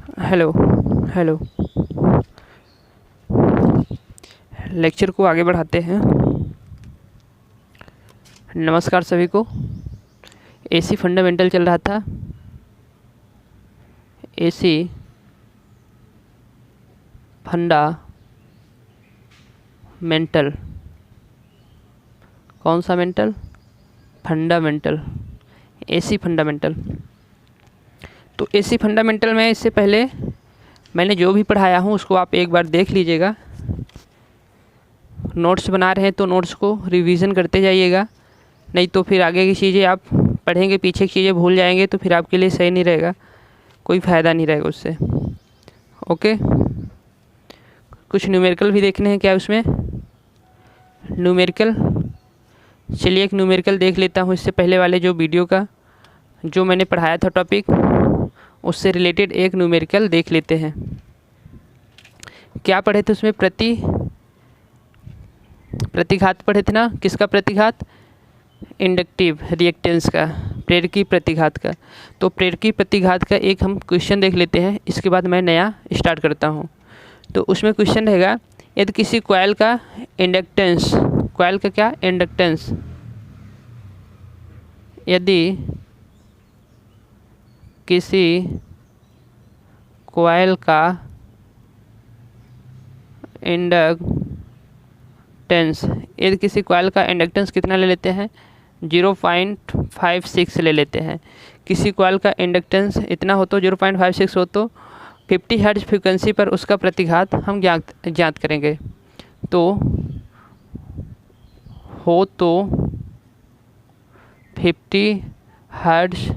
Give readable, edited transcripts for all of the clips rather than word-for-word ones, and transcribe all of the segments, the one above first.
Hello hello. Lecture को आगे बढ़ाते हैं। नमस्कार सभी को। एसी फंडामेंटल चल रहा था। एसी फंडामेंटल, कौन सा मेंटल? Fundamental, AC fundamental. तो एसी फंडामेंटल में इससे पहले मैंने जो भी पढ़ाया हूँ उसको आप एक बार देख लीजिएगा। नोट्स बना रहे हैं तो नोट्स को रिवीजन करते जाइएगा, नहीं तो फिर आगे की चीज़ें आप पढ़ेंगे, पीछे की चीज़ें भूल जाएंगे तो फिर आपके लिए सही नहीं रहेगा, कोई फ़ायदा नहीं रहेगा उससे। ओके, कुछ न्यूमेरिकल भी देखने हैं क्या उसमें? न्यूमेरिकल, चलिए एक न्यूमेरिकल देख लेता हूँ। इससे पहले वाले जो वीडियो का जो मैंने पढ़ाया था टॉपिक, उससे रिलेटेड एक न्यूमेरिकल देख लेते हैं। क्या पढ़े थे उसमें? प्रतिघात पढ़े थे ना। किसका प्रतिघात? इंडक्टिव रिएक्टेंस का, प्रेरकी प्रतिघात का। तो प्रेरकी प्रतिघात का एक हम क्वेश्चन देख लेते हैं, इसके बाद मैं नया स्टार्ट करता हूँ। तो उसमें क्वेश्चन रहेगा, यदि किसी कॉइल का इंडक्टेंस, कॉइल का क्या? इंडक्टेंस। यदि किसी कॉइल का इंडक्टेंस, यदि किसी कॉइल का इंडक्टेंस कितना ले लेते हैं? 0.56 ले लेते हैं। किसी कॉइल का इंडक्टेंस इतना हो तो 0.56 हो तो 50 हर्ट्ज फ्रीक्वेंसी पर उसका प्रतिघात हम ज्ञात करेंगे। तो हो तो 50 हर्ट्ज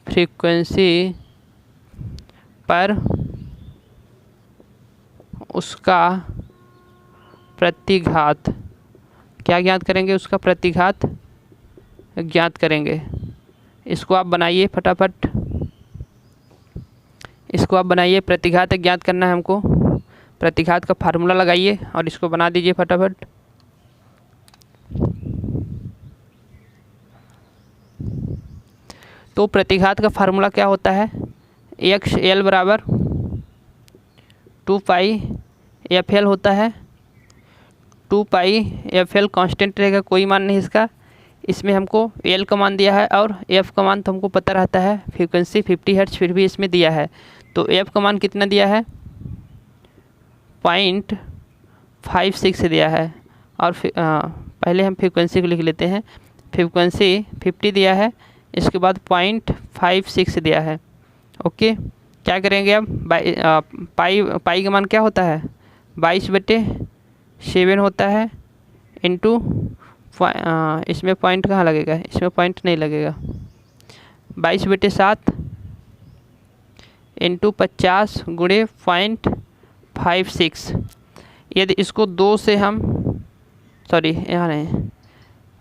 फ्रीक्वेंसी पर उसका प्रतिघात क्या ज्ञात करेंगे? उसका प्रतिघात ज्ञात करेंगे। इसको आप बनाइए फटाफट, इसको आप बनाइए। प्रतिघात ज्ञात करना है हमको, प्रतिघात का फार्मूला लगाइए और इसको बना दीजिए फटाफट। तो प्रतिघात का फार्मूला क्या होता है? एक्स एल बराबर 2π/FL होता है। 2π/FL कांस्टेंट रहेगा, कोई मान नहीं इसका। इसमें हमको एल का मान दिया है और एफ का मान तो हमको पता रहता है, फ्रीक्वेंसी 50 हर्ट्ज फिर भी इसमें दिया है। तो एफ का मान कितना दिया है? 0.56 दिया है। और पहले हम फ्रीक्वेंसी को लिख लेते हैं। फ्रीक्वेंसी 50 दिया है, इसके बाद 0.56 दिया है। ओके, क्या करेंगे अब? पाई का मान क्या होता है? 22/7 होता है इंटू, इसमें पॉइंट कहाँ लगेगा? इसमें पॉइंट नहीं लगेगा। 22/7 इंटू 50 गुणे 0.56। यदि इसको 2 से हम, सॉरी यहाँ नहीं,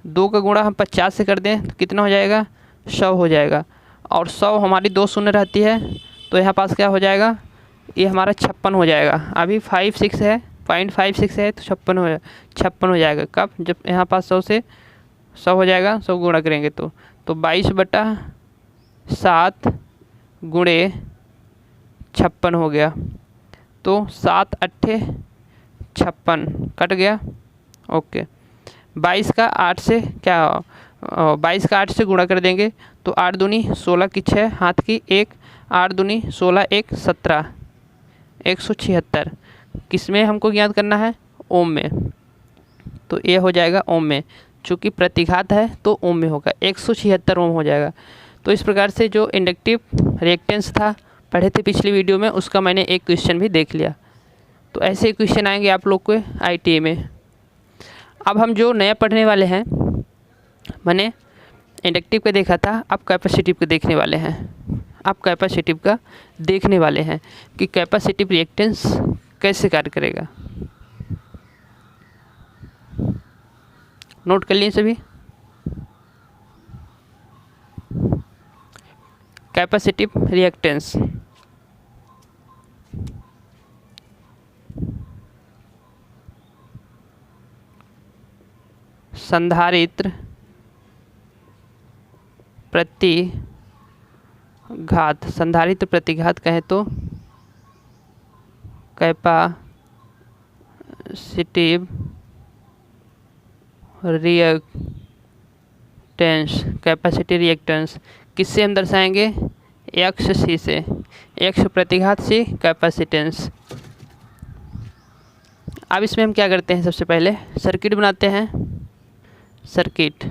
2 का गुणा हम 50 से कर दें तो कितना हो जाएगा? 100 हो जाएगा। और 100 हमारी 2 शून्य रहती है तो यहाँ पास क्या हो जाएगा? ये हमारा 56 हो जाएगा। अभी 56 है, 0.56 है तो 56 हो जाएगा। कब? जब यहाँ पास 100 से 100 हो जाएगा, 100 गुणा करेंगे तो 22/7 गुणे 56 हो गया। तो 7 8 56 कट गया। ओके, 22 का 8 से क्या, 22 का 8 से गुणा कर देंगे तो 8 दूनी 16 की 6 हाथ की 1, 8 दूनी 16 1 17, 176। किस में हमको ज्ञात करना है? ओम में। तो ये हो जाएगा ओम में, चूँकि प्रतिघात है तो ओम में होगा, 176 ओम हो जाएगा। तो इस प्रकार से जो इंडक्टिव रिएक्टेंस था पढ़े थे पिछली वीडियो में, उसका मैंने एक क्वेश्चन भी देख लिया। तो ऐसे ही क्वेश्चन आएंगे आप लोग को ITA में। अब हम जो नया पढ़ने वाले हैं, मैंने इंडक्टिव का देखा था, अब कैपेसिटिव का देखने वाले हैं। अब कैपेसिटिव का देखने वाले हैं कि कैपेसिटिव रिएक्टेंस कैसे कार्य करेगा। नोट कर लिए सभी? कैपेसिटिव रिएक्टेंस, संधारित्र प्रतिरोधक घात, संधारित्र प्रतिघात कहें तो कैपेसिटिव रिएक्टेंस, कैपेसिटी रिएक्टेंस किससे हम दर्शाएंगे, एक्स सी से, एक्स प्रतिघात सी कैपेसिटेंस। अब इसमें हम क्या करते हैं, सबसे पहले सर्किट बनाते हैं, सर्किट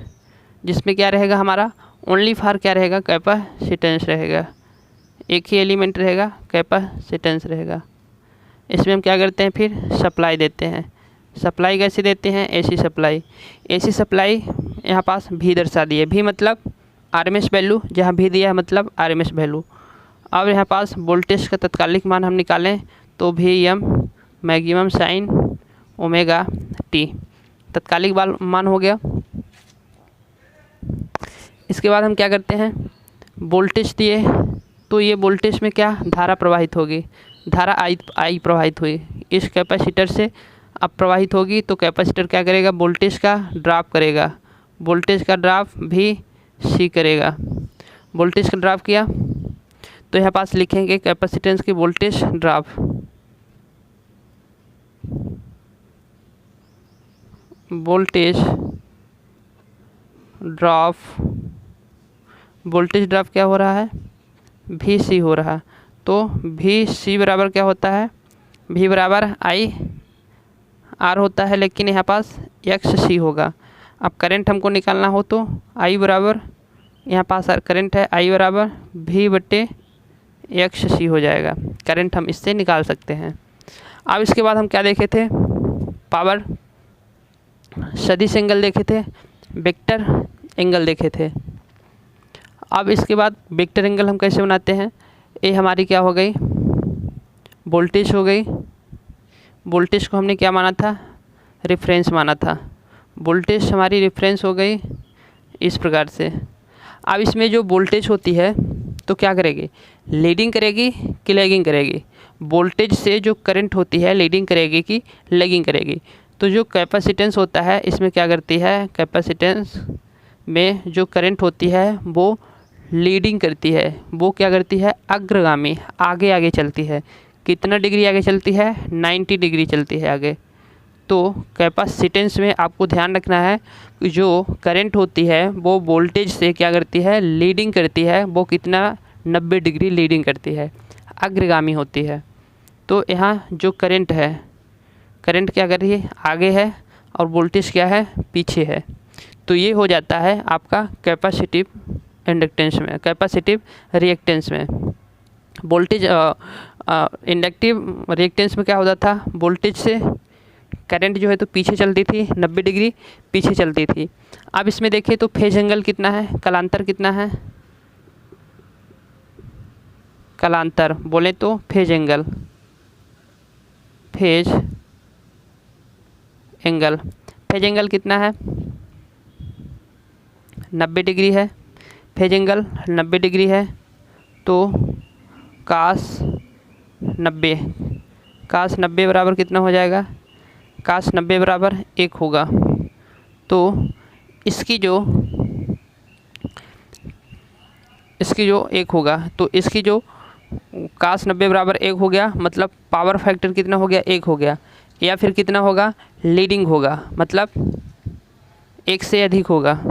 जिसमें क्या रहेगा हमारा, ओनली फॉर क्या रहेगा, कैपेसिटेंस रहेगा, एक ही एलिमेंट रहेगा, कैपेसिटेंस रहेगा। इसमें हम क्या करते हैं, फिर सप्लाई देते हैं। सप्लाई कैसे देते हैं, एसी सप्लाई। एसी सप्लाई यहाँ पास भी दर्शा दिए, भी मतलब आरएमएस वैल्यू, जहाँ भी दिया है मतलब आरएमएस वैल्यू। अब यहाँ पास वोल्टेज का तत्कालिक मान हम निकालें तो भी M maximum sine omega T तत्कालिक मान हो गया। इसके बाद हम क्या करते हैं, वोल्टेज दिए तो ये वोल्टेज में क्या धारा प्रवाहित होगी, धारा आई प्रवाहित हुई इस कैपेसिटर से, अब प्रवाहित होगी तो कैपेसिटर क्या करेगा, वोल्टेज का ड्रॉप करेगा, वोल्टेज का ड्रॉप भी सी करेगा। वोल्टेज का ड्रॉप किया तो यहाँ पास लिखेंगे कैपेसिटेंस की voltage drop, voltage drop, voltage drop क्या हो रहा है, भी सी हो रहा, तो भी सी बराबर क्या होता है, भी बराबर आई आर होता है, लेकिन यहाँ पास एक्स सी होगा। अब करंट हमको निकालना हो तो आई बराबर, यहाँ पास करंट है, आई बराबर भी बटे एक्स सी हो जाएगा, करंट हम इससे निकाल सकते हैं। अब इसके बाद हम क्या देखे थे, पावर सदिश एंगल देखे थे, वेक्टर एंगल देखे थे। अब इसके बाद वेक्टर एंगल हम कैसे बनाते हैं, ये हमारी क्या हो गई, वोल्टेज हो गई, वोल्टेज को हमने क्या माना था, रेफरेंस माना था, वोल्टेज हमारी रेफरेंस हो गई इस प्रकार से। अब इसमें जो वोल्टेज होती है तो क्या करेगी, लीडिंग करेगी कि लैगिंग करेगी, वोल्टेज से जो करंट होती है लीडिंग करेगी कि लैगिंग करेगी। तो जो कैपेसिटेंस होता है इसमें क्या करती है, कैपेसिटेंस में जो करंट होती है वो लीडिंग करती है, वो क्या करती है, अग्रगामी, आगे आगे चलती है। कितना डिग्री आगे चलती है, 90 डिग्री चलती है आगे। तो कैपेसिटेंस में आपको ध्यान रखना है कि जो करंट होती है वो वोल्टेज से क्या करती है, लीडिंग करती है, वो कितना 90 डिग्री लीडिंग करती है, अग्रगामी होती है। तो यहाँ जो करंट है, करंट क्या कर रही है, आगे है, और वोल्टेज क्या है, पीछे है। तो ये हो जाता है आपका कैपेसिटिव इंडक्टेंस में, कैपेसिटिव रिएक्टेंस में। वोल्टेज इंडक्टिव रिएक्टेंस में क्या होता था, वोल्टेज से करंट जो है तो पीछे चलती थी, 90 डिग्री पीछे चलती थी। अब इसमें देखिए तो फेज एंगल कितना है, कलांतर कितना है, कलांतर बोले तो phase angle, phase angle, phase angle कितना है, 90 डिग्री है, फेज एंगल 90 डिग्री है। तो कास 90, कास 90 बराबर कितना हो जाएगा, कास 90 बराबर 1 होगा। तो इसकी जो 1 होगा, तो इसकी जो कास 90 बराबर 1 हो गया, मतलब पावर फैक्टर कितना हो गया, 1 हो गया, या फिर कितना होगा, लीडिंग होगा, मतलब 1 से अधिक होगा।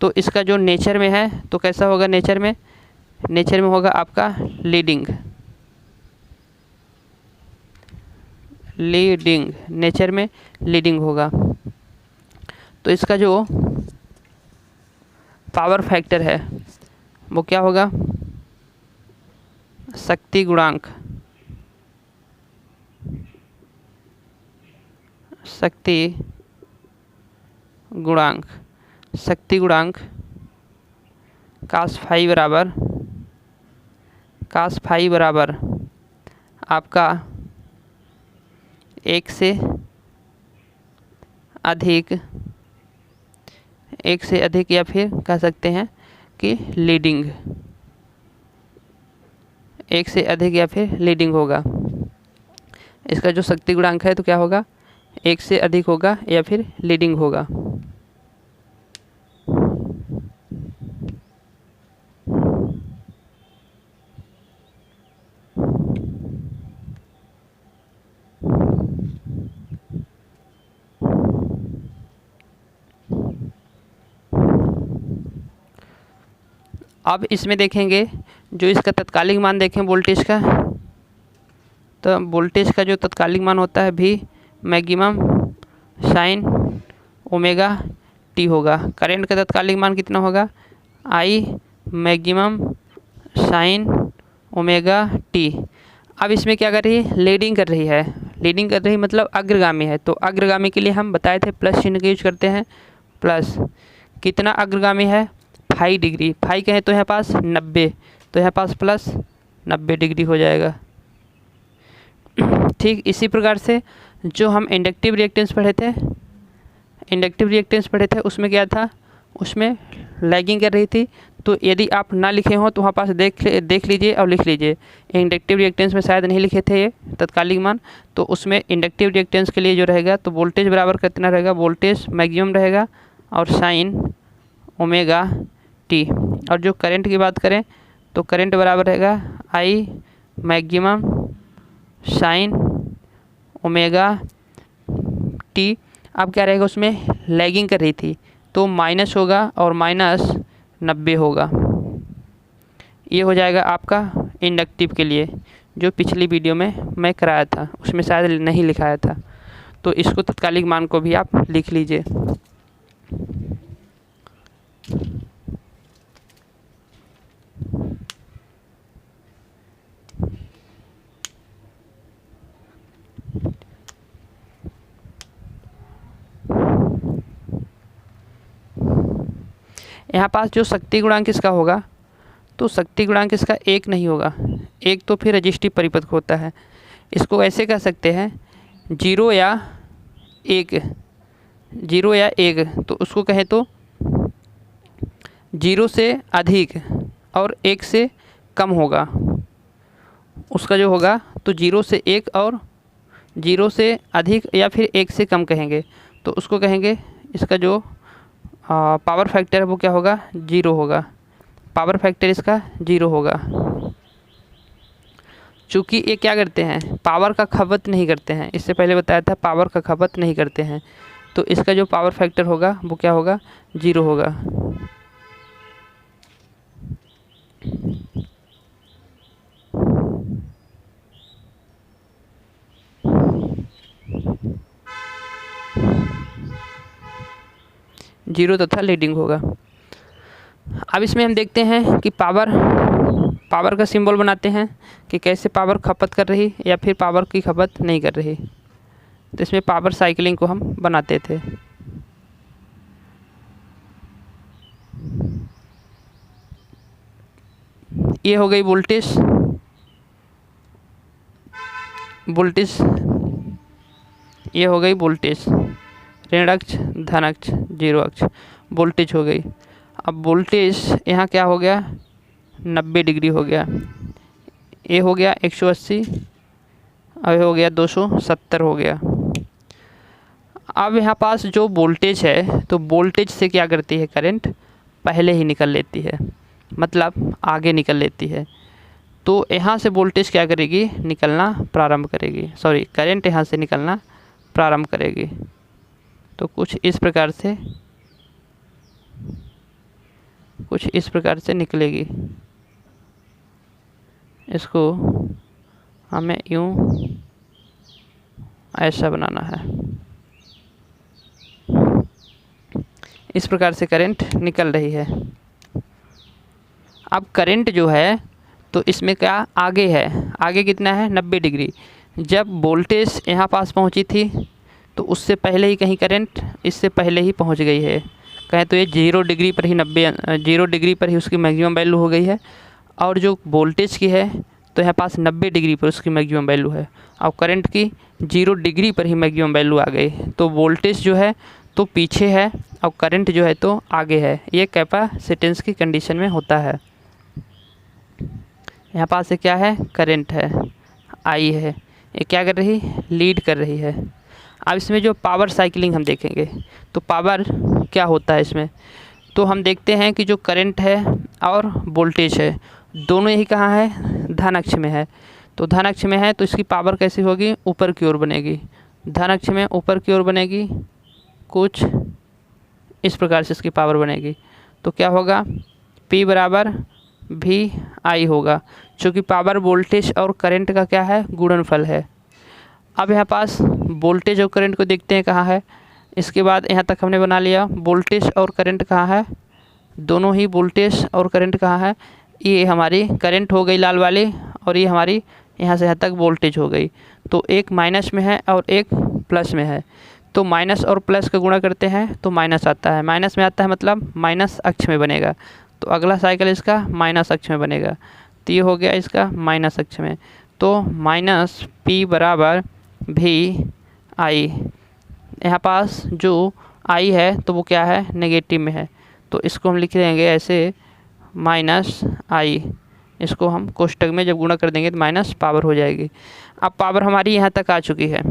तो इसका जो नेचर में है तो कैसा होगा, नेचर में होगा आपका लीडिंग, नेचर में लीडिंग होगा। तो इसका जो पावर फैक्टर है वो क्या होगा, शक्ति गुणांक, शक्ति गुणांक कास फाई बराबर आपका 1 से अधिक, या फिर कह सकते हैं कि लीडिंग, 1 से अधिक या फिर लीडिंग होगा। इसका जो शक्ति गुणांक है तो क्या होगा, 1 से अधिक होगा या फिर लीडिंग होगा। अब इसमें देखेंगे जो इसका तत्कालिक मान देखें वोल्टेज का, तो वोल्टेज का जो तत्कालिक मान होता है भी मैक्सिमम साइन ओमेगा टी होगा। करंट का तत्कालिक मान कितना होगा, I maximum sine omega T. अब इसमें क्या कर रही है, लीडिंग कर रही है। लीडिंग कर रही मतलब अग्रगामी है, तो अग्रगामी के लिए हम बताए थे प्लस चिन्ह का यूज करते हैं। प्लस कितना अग्रगामी है, 5 डिग्री। 5 कहें तो यहाँ पास 90, तो यहाँ पास प्लस 90 डिग्री हो जाएगा। ठीक इसी प्रकार से जो हम इंडक्टिव रिएक्टेंस पढ़े थे, उसमें क्या था, उसमें लैगिंग कर रही थी। तो यदि आप ना लिखे हों तो वहाँ पास देख लीजिए और लिख लीजिए। इंडक्टिव रिएक्टेंस में शायद नहीं लिखे थे ये तत्कालिक मान, तो उसमें इंडक्टिव रिएक्टेंस के लिए जो रहेगा तो वोल्टेज बराबर कितना रहेगा, वोल्टेज मैक्सिमम रहेगा और साइन ओमेगा टी। और जो करंट की बात करें तो करंट बराबर रहेगा I maximum sine omega T. अब क्या रहेगा, उसमें लैगिंग कर रही थी तो माइनस होगा और माइनस 90 होगा। ये हो जाएगा आपका इंडक्टिव के लिए, जो पिछली वीडियो में मैं कराया था उसमें शायद नहीं लिखाया था। तो इसको तत्कालिक मान को भी आप लिख लीजिए। यहाँ पास जो शक्ति गुणांक इसका होगा, तो शक्ति गुणांक इसका 1 नहीं होगा, 1 तो फिर रजिस्टिव परिपथ होता है। इसको ऐसे कह सकते हैं 0 या 1, 0 या 1, तो उसको कहें तो 0 से अधिक और 1 से कम होगा, उसका जो होगा तो 0 से 1 और 0 से अधिक या फिर 1 से कम कहेंगे, तो उसको कहेंगे इसका जो पावर फैक्टर है वो क्या होगा, 0 होगा। पावर फैक्टर इसका 0 होगा। चूँकि ये क्या करते हैं, पावर का खपत नहीं करते हैं, इससे पहले बताया था पावर का खपत नहीं करते हैं, तो इसका जो पावर फैक्टर होगा वो क्या होगा, 0 होगा। जीरो तथा लीडिंग होगा। अब इसमें हम देखते हैं कि पावर का सिंबल बनाते हैं कि कैसे पावर खपत कर रही या फिर पावर की खपत नहीं कर रही। तो इसमें पावर साइकिलिंग को हम बनाते थे। ये हो गई वोल्टेज, ये हो गई वोल्टेज, ऋण अक्ष धन अक्ष जीरो अक्ष वोल्टेज हो गई। अब वोल्टेज यहाँ क्या हो गया, 90 डिग्री हो गया, ये हो गया 180, अब हो गया 270 हो गया। अब यहाँ पास जो वोल्टेज है, तो वोल्टेज से क्या करती है, करंट पहले ही निकल लेती है, मतलब आगे निकल लेती है। तो यहाँ से वोल्टेज क्या करेगी, निकलना प्रारंभ करेगी, सॉरी करंट यहाँ से निकलना प्रारंभ करेगी। तो कुछ इस प्रकार से निकलेगी। इसको हमें यूँ ऐसा बनाना है, इस प्रकार से करंट निकल रही है। अब करंट जो है तो इसमें क्या आगे है, आगे कितना है, 90 डिग्री। जब वोल्टेज यहाँ पास पहुँची थी तो उससे पहले ही कहीं करंट इससे पहले ही पहुँच गई है, कहें तो ये 0 डिग्री पर ही 0 डिग्री पर ही उसकी मैक्सिमम वैल्यू हो गई है। और जो वोल्टेज की है तो यहाँ पास 90 डिग्री पर उसकी मैक्सिमम वैल्यू है, और करंट की 0 डिग्री पर ही मैक्सिमम वैल्यू आ गई। तो वोल्टेज जो है तो पीछे है और करंट जो है तो आगे है। ये कैपेसिटेंस की कंडीशन में होता है। यहाँ पास से क्या है, करंट है, आई है, ये क्या कर रही, लीड कर रही है। अब इसमें जो पावर साइकिलिंग हम देखेंगे तो पावर क्या होता है इसमें, तो हम देखते हैं कि जो करंट है और वोल्टेज है दोनों ही कहाँ है, धन अक्ष में है। तो धन अक्ष में है तो इसकी पावर कैसी होगी, ऊपर की ओर बनेगी। धन अक्ष में ऊपर की ओर बनेगी, कुछ इस प्रकार से इसकी पावर बनेगी। तो क्या होगा, P बराबर भी आई होगा, क्योंकि पावर वोल्टेज और करंट का क्या है, गुणनफल है। अब यहाँ पास वोल्टेज और करंट को देखते हैं कहाँ है। इसके बाद यहाँ तक हमने बना लिया वोल्टेज और करंट कहाँ है, दोनों ही वोल्टेज और करंट कहाँ है, ये हमारी करंट हो गई लाल वाली, और ये हमारी यहाँ से यहाँ तक वोल्टेज हो गई। तो एक माइनस में है और एक प्लस में है, तो माइनस और प्लस का गुणा करते हैं तो माइनस आता है, माइनस में आता है मतलब माइनस अक्ष में बनेगा, तो अगला साइकिल इसका माइनस अक्ष में बनेगा। तो ये हो गया इसका माइनस अक्ष में, तो माइनस पी बराबर भी आई। यहाँ पास जो आई है तो वो क्या है, नेगेटिव में है, तो इसको हम लिख देंगे ऐसे माइनस आई। इसको हम कोष्टक में जब गुणा कर देंगे तो माइनस पावर हो जाएगी। अब पावर हमारी यहाँ तक आ चुकी है।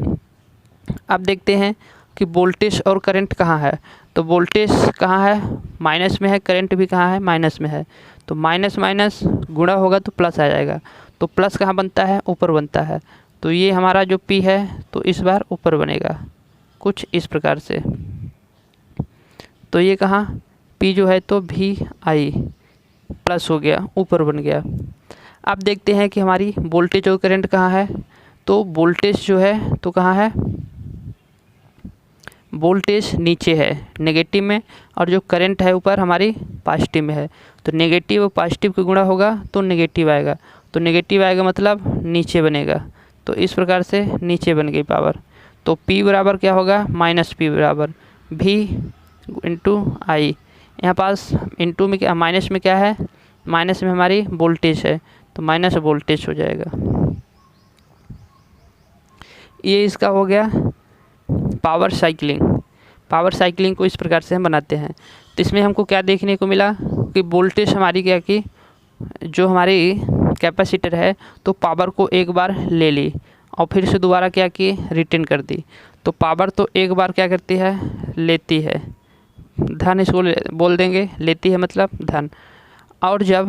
अब देखते हैं कि वोल्टेज और करंट कहाँ है। तो वोल्टेज कहाँ है, माइनस में है, करंट भी कहाँ है, माइनस में है। तो माइनस माइनस गुणा होगा तो प्लस आ जाएगा, तो प्लस कहाँ बनता है, ऊपर बनता है। तो ये हमारा जो P है तो इस बार ऊपर बनेगा कुछ इस प्रकार से। तो ये कहाँ P जो है तो भी आई प्लस हो गया, ऊपर बन गया। अब देखते हैं कि हमारी वोल्टेज और करंट कहाँ है। तो वोल्टेज जो है तो कहाँ है, वोल्टेज नीचे है नेगेटिव में, और जो करंट है ऊपर हमारी पॉजिटिव में है। तो नेगेटिव और पॉजिटिव का गुणा होगा तो नेगेटिव आएगा, तो नेगेटिव आएगा मतलब नीचे बनेगा। तो इस प्रकार से नीचे बन गई पावर। तो P बराबर क्या होगा, माइनस P बराबर भी इंटू आई। यहाँ पास इंटू में क्या, माइनस में क्या है, माइनस में हमारी वोल्टेज है, तो माइनस वोल्टेज हो जाएगा। ये इसका हो गया पावर साइक्लिंग। पावर साइक्लिंग को इस प्रकार से हम बनाते हैं। तो इसमें हमको क्या देखने को मिला कि वोल्टेज हमारी क्या की, जो हमारी कैपेसिटर है तो पावर को एक बार ले ली और फिर से दोबारा क्या की, रिटर्न कर दी। तो पावर तो एक बार क्या करती है, लेती है, धन इसको बोल देंगे, लेती है मतलब धन। और जब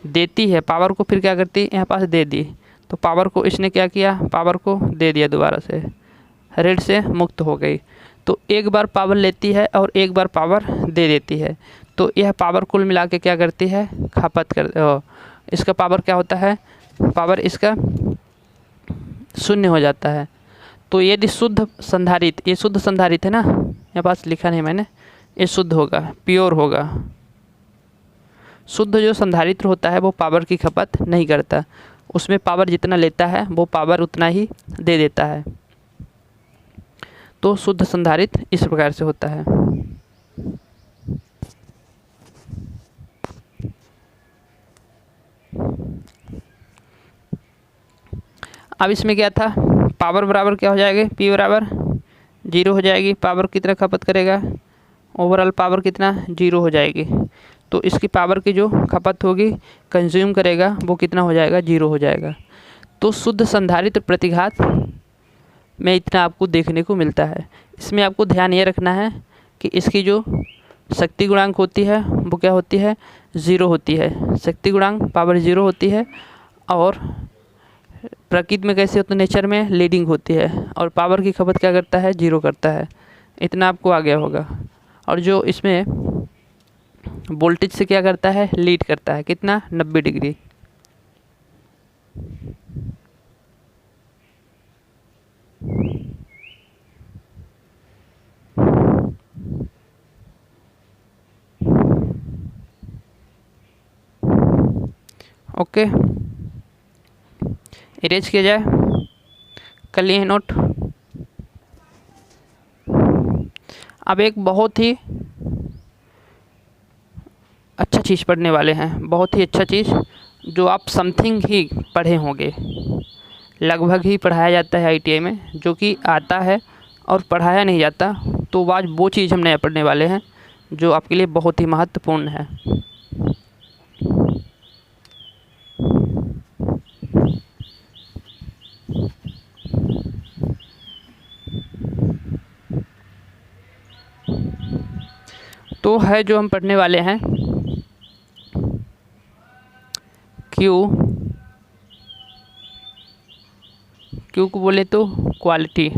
देती है पावर को फिर क्या करती है, यहाँ पास दे दी, तो पावर को इसने क्या किया, पावर को दे दिया दोबारा से, ऋण से मुक्त हो गई। तो एक बार पावर लेती है और एक बार पावर दे देती है, तो यह पावर कुल मिला के क्या करती है, खपत कर, इसका पावर क्या होता है, पावर इसका शून्य हो जाता है। तो यदि शुद्ध संधारित्र, ये शुद्ध संधारित्र है ना, यहाँ पास लिखा नहीं मैंने, ये शुद्ध होगा, प्योर होगा। शुद्ध जो संधारित्र होता है वो पावर की खपत नहीं करता, उसमें पावर जितना लेता है वो पावर उतना ही दे देता है। तो शुद्ध संधारित्र इस प्रकार से होता है। अब इसमें क्या था, पावर बराबर क्या हो जाएगा, P बराबर 0 हो जाएगी। पावर कितना खपत करेगा, ओवरऑल पावर कितना, 0 हो जाएगी। तो इसकी पावर की जो खपत होगी, कंज्यूम करेगा, वो कितना हो जाएगा, 0 हो जाएगा। तो शुद्ध संधारित्र प्रतिघात में इतना आपको देखने को मिलता है। इसमें आपको ध्यान ये रखना है कि इसकी जो शक्ति गुणांक होती है वो क्या होती है, 0 होती है। शक्ति गुणांक पावर 0 होती है, और प्रकृति में कैसे होता है, नेचर में लीडिंग होती है, और पावर की खपत क्या करता है, 0 करता है। इतना आपको आ गया होगा। और जो इसमें वोल्टेज से क्या करता है, लीड करता है, कितना, 90 डिग्री। ओके, इरेज किया जाए, कर लिए नोट। अब एक बहुत ही अच्छा चीज़ पढ़ने वाले हैं, बहुत ही अच्छा चीज़ जो आप समथिंग ही पढ़े होंगे, लगभग ही पढ़ाया जाता है ITI में, जो कि आता है और पढ़ाया नहीं जाता। तो आज वो चीज़ हम नया पढ़ने वाले हैं जो आपके लिए बहुत ही महत्वपूर्ण है। तो है जो हम पढ़ने वाले हैं क्यू को बोले तो क्वालिटी,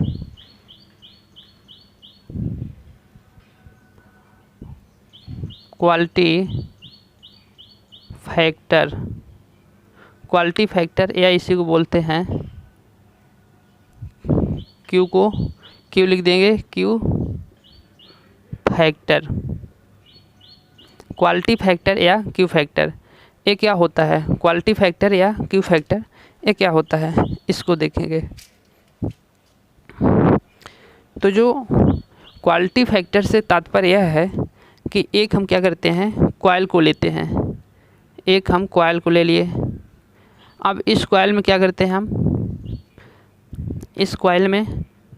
फैक्टर, क्वालिटी फैक्टर या इसी को बोलते हैं क्यू को क्यू लिख देंगे, क्यू फैक्टर, क्वालिटी फैक्टर या क्यू फैक्टर। ये क्या होता है, क्वालिटी फैक्टर या क्यू फैक्टर ये क्या होता है, इसको देखेंगे। तो जो क्वालिटी फैक्टर से तात्पर्य यह है कि एक हम क्या करते हैं, कॉइल को लेते हैं, एक हम कॉइल को ले लिए। अब इस कॉइल में क्या करते हैं, हम इस कॉइल में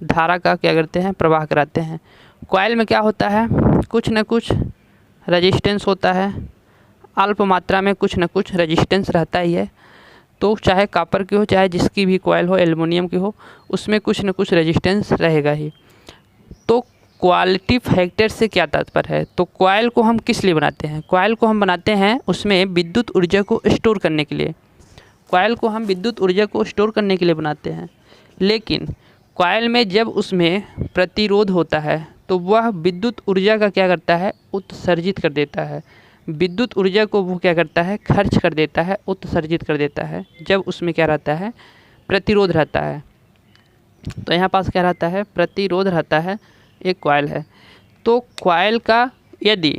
धारा का क्या करते हैं, प्रवाह कराते हैं। कॉइल में क्या होता है, कुछ न कुछ रेजिस्टेंस होता है, अल्प मात्रा में कुछ न कुछ रेजिस्टेंस रहता ही है। तो चाहे कॉपर की हो, चाहे जिसकी भी कॉइल हो, एल्युमिनियम की हो, उसमें कुछ न कुछ रेजिस्टेंस रहेगा ही। तो क्वालिटी फैक्टर से क्या तात्पर्य है, तो कॉइल को हम किस लिए बनाते हैं, कॉइल को हम बनाते हैं उसमें विद्युत ऊर्जा को स्टोर करने के लिए। कॉइल को हम विद्युत ऊर्जा को स्टोर करने के लिए बनाते हैं। लेकिन कॉइल में जब उसमें प्रतिरोध होता है तो वह विद्युत ऊर्जा का क्या करता है, उत्सर्जित कर देता है। विद्युत ऊर्जा को वो क्या करता है, खर्च कर देता है, उत्सर्जित कर देता है, जब उसमें क्या रहता है, प्रतिरोध रहता है। तो यहाँ पास क्या रहता है, प्रतिरोध रहता है, एक कॉइल है। तो कॉइल का यदि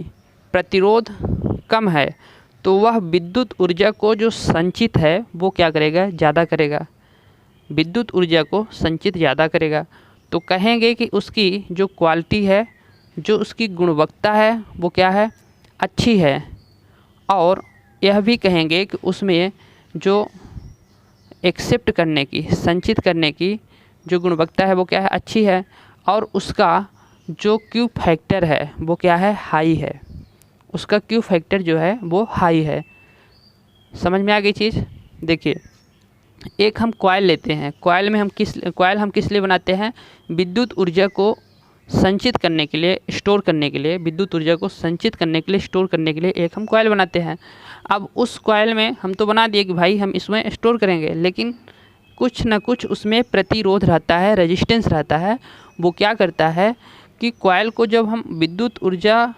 प्रतिरोध कम है तो वह विद्युत ऊर्जा को जो संचित है वो क्या करेगा, ज़्यादा करेगा, विद्युत ऊर्जा को संचित ज़्यादा करेगा। तो कहेंगे कि उसकी जो क्वालिटी है, जो उसकी गुणवत्ता है वो क्या है, अच्छी है। और यह भी कहेंगे कि उसमें जो एक्सेप्ट करने की, संचित करने की जो गुणवत्ता है वो क्या है, अच्छी है। और उसका जो क्यू फैक्टर है वो क्या है, हाई है, उसका क्यू फैक्टर जो है वो हाई है। समझ में आ गई चीज़। देखिए, एक हम कॉइल लेते हैं, कॉइल में हम किस लिए बनाते हैं, विद्युत ऊर्जा को संचित करने के लिए, स्टोर करने के लिए, विद्युत ऊर्जा को संचित करने के लिए, स्टोर करने के लिए एक हम कॉइल बनाते हैं। अब उस कॉइल में हम तो बना दिए कि भाई हम इसमें स्टोर करेंगे, लेकिन कुछ न कुछ उसमें प्रतिरोध रहता है, रेजिस्टेंस रहता है। वो क्या करता है कि कॉइल को जब हम विद्युत ऊर्जा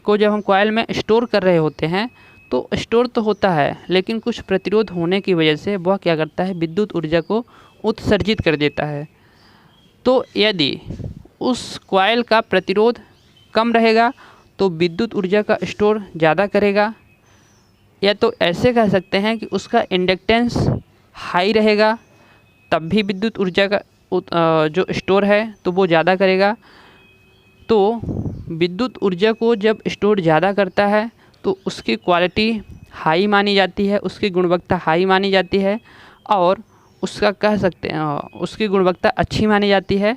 को जब हम कॉइल में स्टोर कर रहे होते हैं तो स्टोर तो होता है, लेकिन कुछ प्रतिरोध होने की वजह से वह क्या करता है, विद्युत ऊर्जा को उत्सर्जित कर देता है। तो यदि उस कॉइल का प्रतिरोध कम रहेगा तो विद्युत ऊर्जा का स्टोर ज़्यादा करेगा, या तो ऐसे कह सकते हैं कि उसका इंडक्टेंस हाई रहेगा, तब भी विद्युत ऊर्जा का जो स्टोर है तो वो ज़्यादा करेगा। तो विद्युत ऊर्जा को जब स्टोर ज़्यादा करता है तो उसकी क्वालिटी हाई मानी जाती है, उसकी गुणवत्ता हाई मानी जाती है, और उसका कह सकते हैं उसकी गुणवत्ता अच्छी मानी जाती है।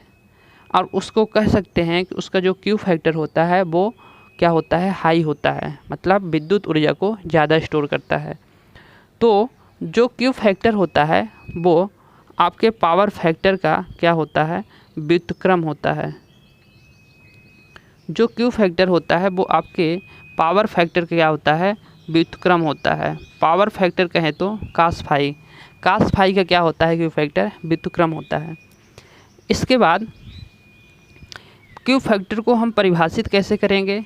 और उसको कह सकते हैं कि उसका जो क्यू फैक्टर होता है वो क्या होता है, हाई होता है, मतलब विद्युत ऊर्जा को ज़्यादा स्टोर करता है। तो जो क्यू फैक्टर होता है वो आपके पावर फैक्टर का क्या होता है, व्युत्क्रम होता है। जो क्यू फैक्टर होता है वो आपके पावर फैक्टर का क्या होता है, व्युत्क्रम होता है। पावर फैक्टर कहें तो कास फाई का क्या होता है, क्यू फैक्टर व्युत्क्रम होता है। इसके बाद क्यू फैक्टर को हम परिभाषित कैसे करेंगे,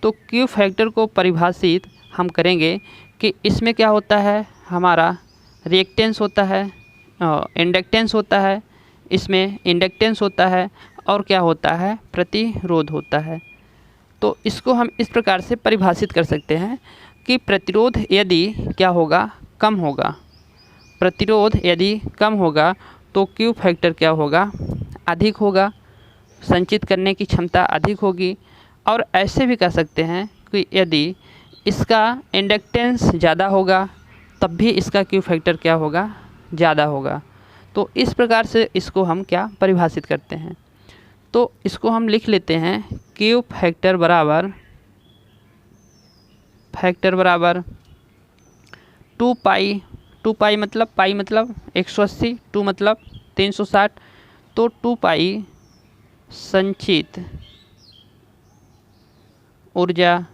तो क्यू फैक्टर को परिभाषित हम करेंगे कि इसमें क्या होता है, हमारा रिएक्टेंस होता है, इंडक्टेंस होता है, इसमें इंडक्टेंस होता है, और क्या होता है, प्रतिरोध होता है। तो इसको हम इस प्रकार से परिभाषित कर सकते हैं कि प्रतिरोध यदि क्या होगा, कम होगा, प्रतिरोध यदि कम होगा तो क्यू फैक्टर क्या होगा, अधिक होगा, संचित करने की क्षमता अधिक होगी। और ऐसे भी कह सकते हैं कि यदि इसका इंडक्टेंस ज़्यादा होगा तब भी इसका क्यू फैक्टर क्या होगा, ज़्यादा होगा। तो इस प्रकार से इसको हम क्या परिभाषित करते हैं। तो इसको हम लिख लेते हैं, क्यू फैक्टर बराबर 2 पाई मतलब 180, 2 मतलब 360, तो 2 पाई संचित ऊर्जा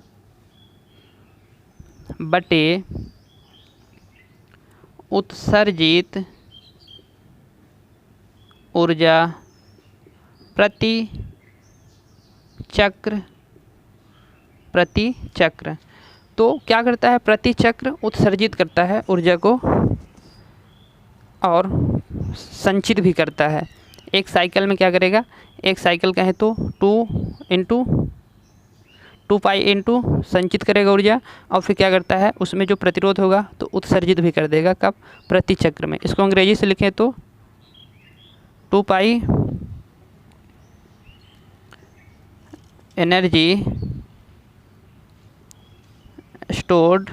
बटे उत्सर्जित ऊर्जा प्रति चक्र प्रति चक्र। तो क्या करता है, प्रति चक्र उत्सर्जित करता है ऊर्जा को और संचित भी करता है। एक साइकिल में क्या करेगा, एक साइकिल कहें तो 2 पाई इंटू संचित करेगा ऊर्जा, और फिर क्या करता है उसमें जो प्रतिरोध होगा तो उत्सर्जित भी कर देगा। कब, प्रति चक्र में। इसको अंग्रेजी से लिखें तो 2 पाई एनर्जी स्टोर्ड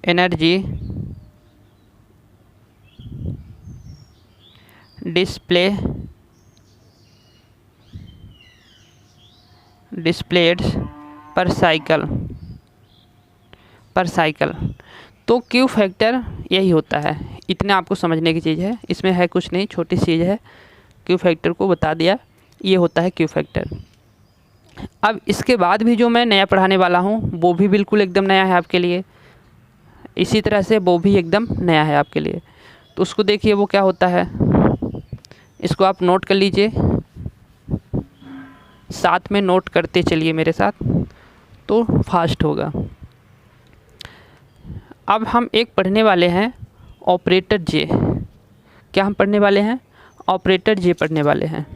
एनर्जी डिस्प्लेड पर साइकिल। तो क्यू फैक्टर यही होता है। इतना आपको समझने की चीज़ है, इसमें है कुछ नहीं, छोटी चीज़ है। क्यू फैक्टर को बता दिया, ये होता है क्यू फैक्टर। अब इसके बाद भी जो मैं नया पढ़ाने वाला हूँ वो भी बिल्कुल एकदम नया है आपके लिए। इसी तरह से वो भी एकदम नया है आपके लिए। तो उसको देखिए वो क्या होता है, इसको आप नोट कर लीजिए, साथ में नोट करते चलिए मेरे साथ, तो फास्ट होगा। अब हम एक पढ़ने वाले हैं ऑपरेटर जे। क्या हम पढ़ने वाले हैं, ऑपरेटर जे पढ़ने वाले हैं।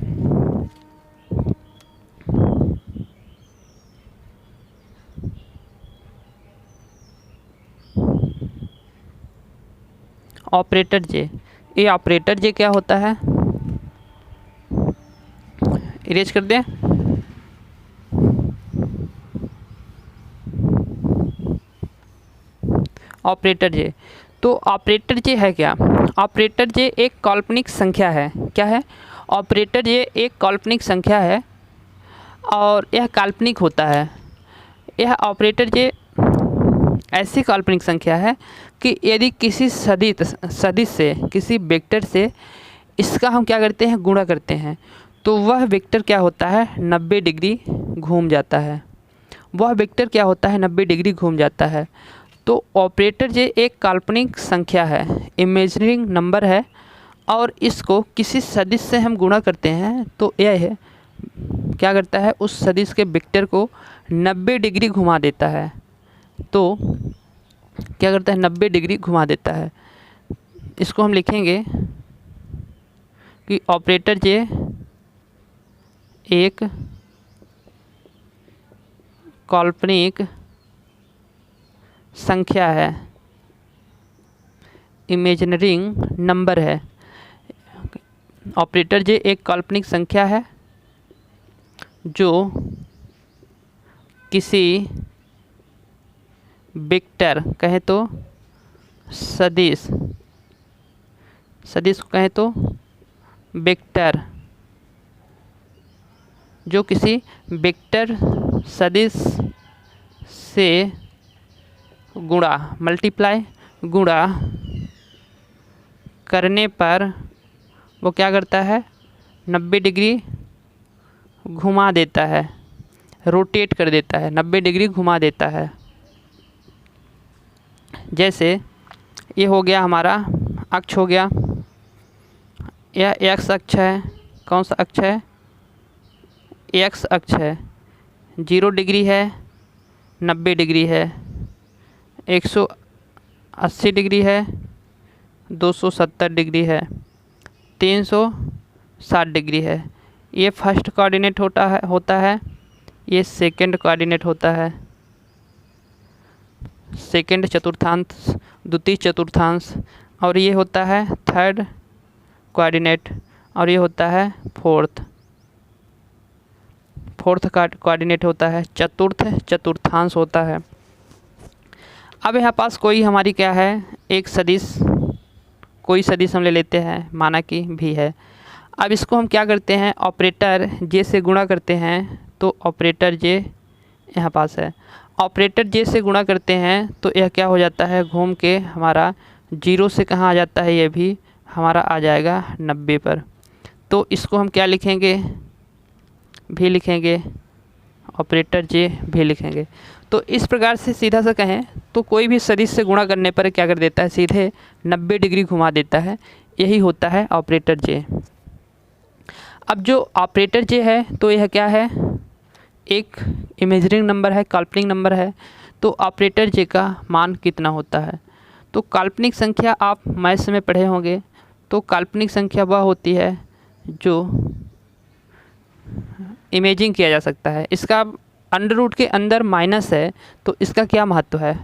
ऑपरेटर जे, ये ऑपरेटर जे क्या होता है, इरेज कर दें। ऑपरेटर जे, तो ऑपरेटर जे है क्या, ऑपरेटर जे एक काल्पनिक संख्या है। क्या है, ऑपरेटर जे एक काल्पनिक संख्या है और यह काल्पनिक होता है। यह ऑपरेटर जे ऐसी काल्पनिक संख्या है कि यदि किसी सदिश से, किसी वेक्टर से इसका हम क्या करते हैं, गुणा करते हैं, तो वह वेक्टर क्या होता है, 90 डिग्री घूम जाता है। वह वेक्टर क्या होता है, 90 डिग्री घूम जाता है। तो ऑपरेटर जे एक काल्पनिक संख्या है, इमेजिनरी नंबर है, और इसको किसी सदिश से हम गुणा करते हैं तो यह है क्या करता है, उस सदिश के वेक्टर को 90 डिग्री घुमा देता है। तो क्या करता है, 90 डिग्री घुमा देता है। इसको हम लिखेंगे कि ऑपरेटर जे एक काल्पनिक संख्या है, इमेजिनरी नंबर है। ऑपरेटर जे एक काल्पनिक संख्या है जो किसी वेक्टर कहें तो सदिश को कहें तो वेक्टर, जो किसी वेक्टर सदिश से गुणा, मल्टीप्लाई, गुणा करने पर वो क्या करता है, 90 डिग्री घुमा देता है, रोटेट कर देता है, 90 डिग्री घुमा देता है। जैसे ये हो गया हमारा अक्ष हो गया, यह एक्स अक्ष है। कौन सा अक्ष है, एक्स अक्ष है। 0 डिग्री है, 90 डिग्री है, 180 डिग्री है, 270 डिग्री है, 360 डिग्री है। ये फर्स्ट कोऑर्डिनेट होता है, ये सेकंड कोऑर्डिनेट होता है, सेकंड चतुर्थांश, द्वितीय चतुर्थांश, और ये होता है थर्ड कोऑर्डिनेट, और ये होता है फोर्थ कोऑर्डिनेट होता है, चतुर्थ चतुर्थांश होता है। अब यहाँ पास कोई हमारी क्या है, एक सदिश, कोई सदिश हम ले लेते हैं, माना कि भी है। अब इसको हम क्या करते हैं, ऑपरेटर जे से गुणा करते हैं, तो ऑपरेटर जे यहाँ पास है। ऑपरेटर जे से गुणा करते हैं तो यह क्या हो जाता है, घूम के हमारा 0 से कहाँ आ जाता है, ये भी हमारा आ जाएगा 90 पर। तो इसको हम क्या लिखेंगे, भी लिखेंगे, ऑपरेटर जे भी लिखेंगे। तो इस प्रकार से सीधा सा कहें तो कोई भी सदिश से गुणा करने पर क्या कर देता है, सीधे 90 डिग्री घुमा देता है। यही होता है ऑपरेटर जे। अब जो ऑपरेटर जे है तो यह क्या है, एक इमेजिनरी नंबर है, काल्पनिक नंबर है, तो ऑपरेटर जे का मान कितना होता है। तो काल्पनिक संख्या आप मैथ्स में पढ़े होंगे, तो काल्पनिक संख्या वह होती है जो इमेजिंग किया जा सकता है। इसका अंडर रूट के अंदर माइनस है तो इसका क्या महत्व है,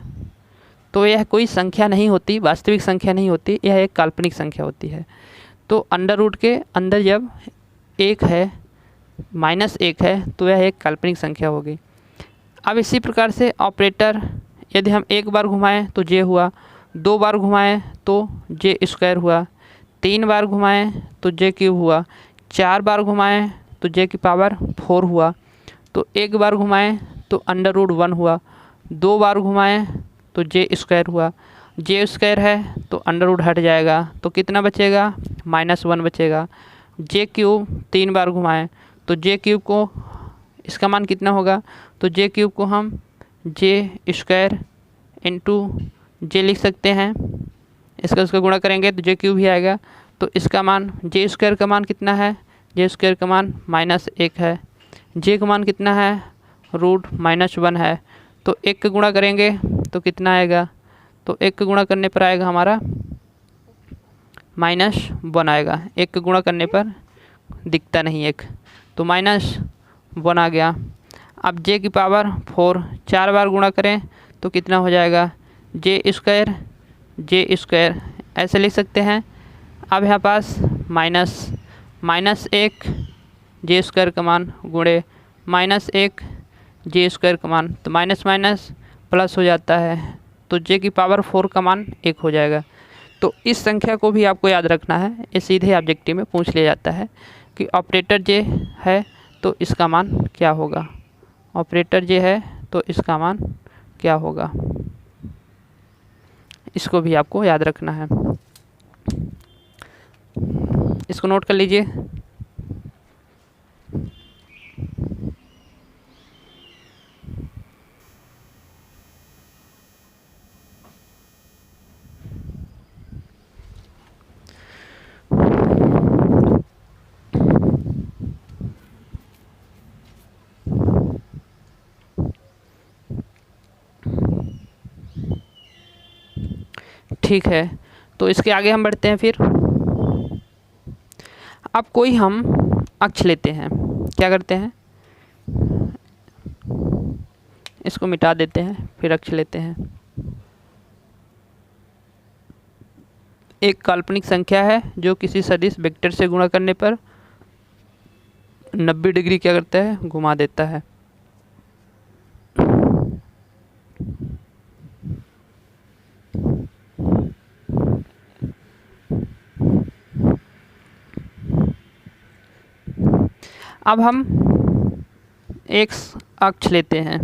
तो यह कोई संख्या नहीं होती, वास्तविक संख्या नहीं होती, यह एक काल्पनिक संख्या होती है। तो अंडर रूट के अंदर जब एक है, -1 है, तो यह एक काल्पनिक संख्या होगी। अब इसी प्रकार से ऑपरेटर यदि हम एक बार घुमाएं तो जे हुआ, 2 बार घुमाएं तो जे स्क्वायर हुआ, 3 बार घुमाएं तो जे क्यूब हुआ, 4 बार घुमाएं तो जे की पावर 4 हुआ, तो एक बार घुमाएं तो अंडर रूट 1 हुआ, 2 बार घुमाएं तो जे स्क्वायर हुआ, जे स्क्वायर है तो अंडर रूट हट जाएगा तो कितना बचेगा, -1 बचेगा। जे क्यूब 3 बार घुमाएं तो जे क्यूब को इसका मान कितना होगा, तो जे क्यूब को हम जे स्क्वायर इंटू जे लिख सकते हैं, इसका गुणा करेंगे तो जे क्यूब ही आएगा। तो इसका मान जे स्क्वायर का मान कितना है, जे स्क्वायर का मान -1 है, जे का मान कितना है, √-1 है, तो 1 का गुणा करेंगे तो कितना आएगा, तो 1 का गुणा करने पर आएगा हमारा -1 आएगा। 1 का गुणा करने पर दिखता नहीं 1, तो -1 आ गया। अब जे की पावर 4 4 बार गुणा करें तो कितना हो जाएगा, जे स्क्वायर ऐसे लिख सकते हैं। अब यहाँ पास -1 जे स्क्वायर का मान गुणे -1 जे स्क्वायर का मान, तो माइनस माइनस प्लस हो जाता है, तो जे की पावर 4 का मान 1 हो जाएगा। तो इस संख्या को भी आपको याद रखना है, ये सीधे ऑब्जेक्टिव में पूछ लिया जाता है कि ऑपरेटर जे है तो इसका मान क्या होगा, ऑपरेटर जे है तो इसका मान क्या होगा, इसको भी आपको याद रखना है। इसको नोट कर लीजिए। ठीक है, तो इसके आगे हम बढ़ते हैं। फिर अब कोई हम अक्ष लेते हैं, क्या करते हैं, इसको मिटा देते हैं, फिर अक्ष लेते हैं। एक काल्पनिक संख्या है जो किसी सदिश वेक्टर से गुणा करने पर 90 डिग्री क्या करता है, घुमा देता है। अब हम एक अक्ष लेते हैं,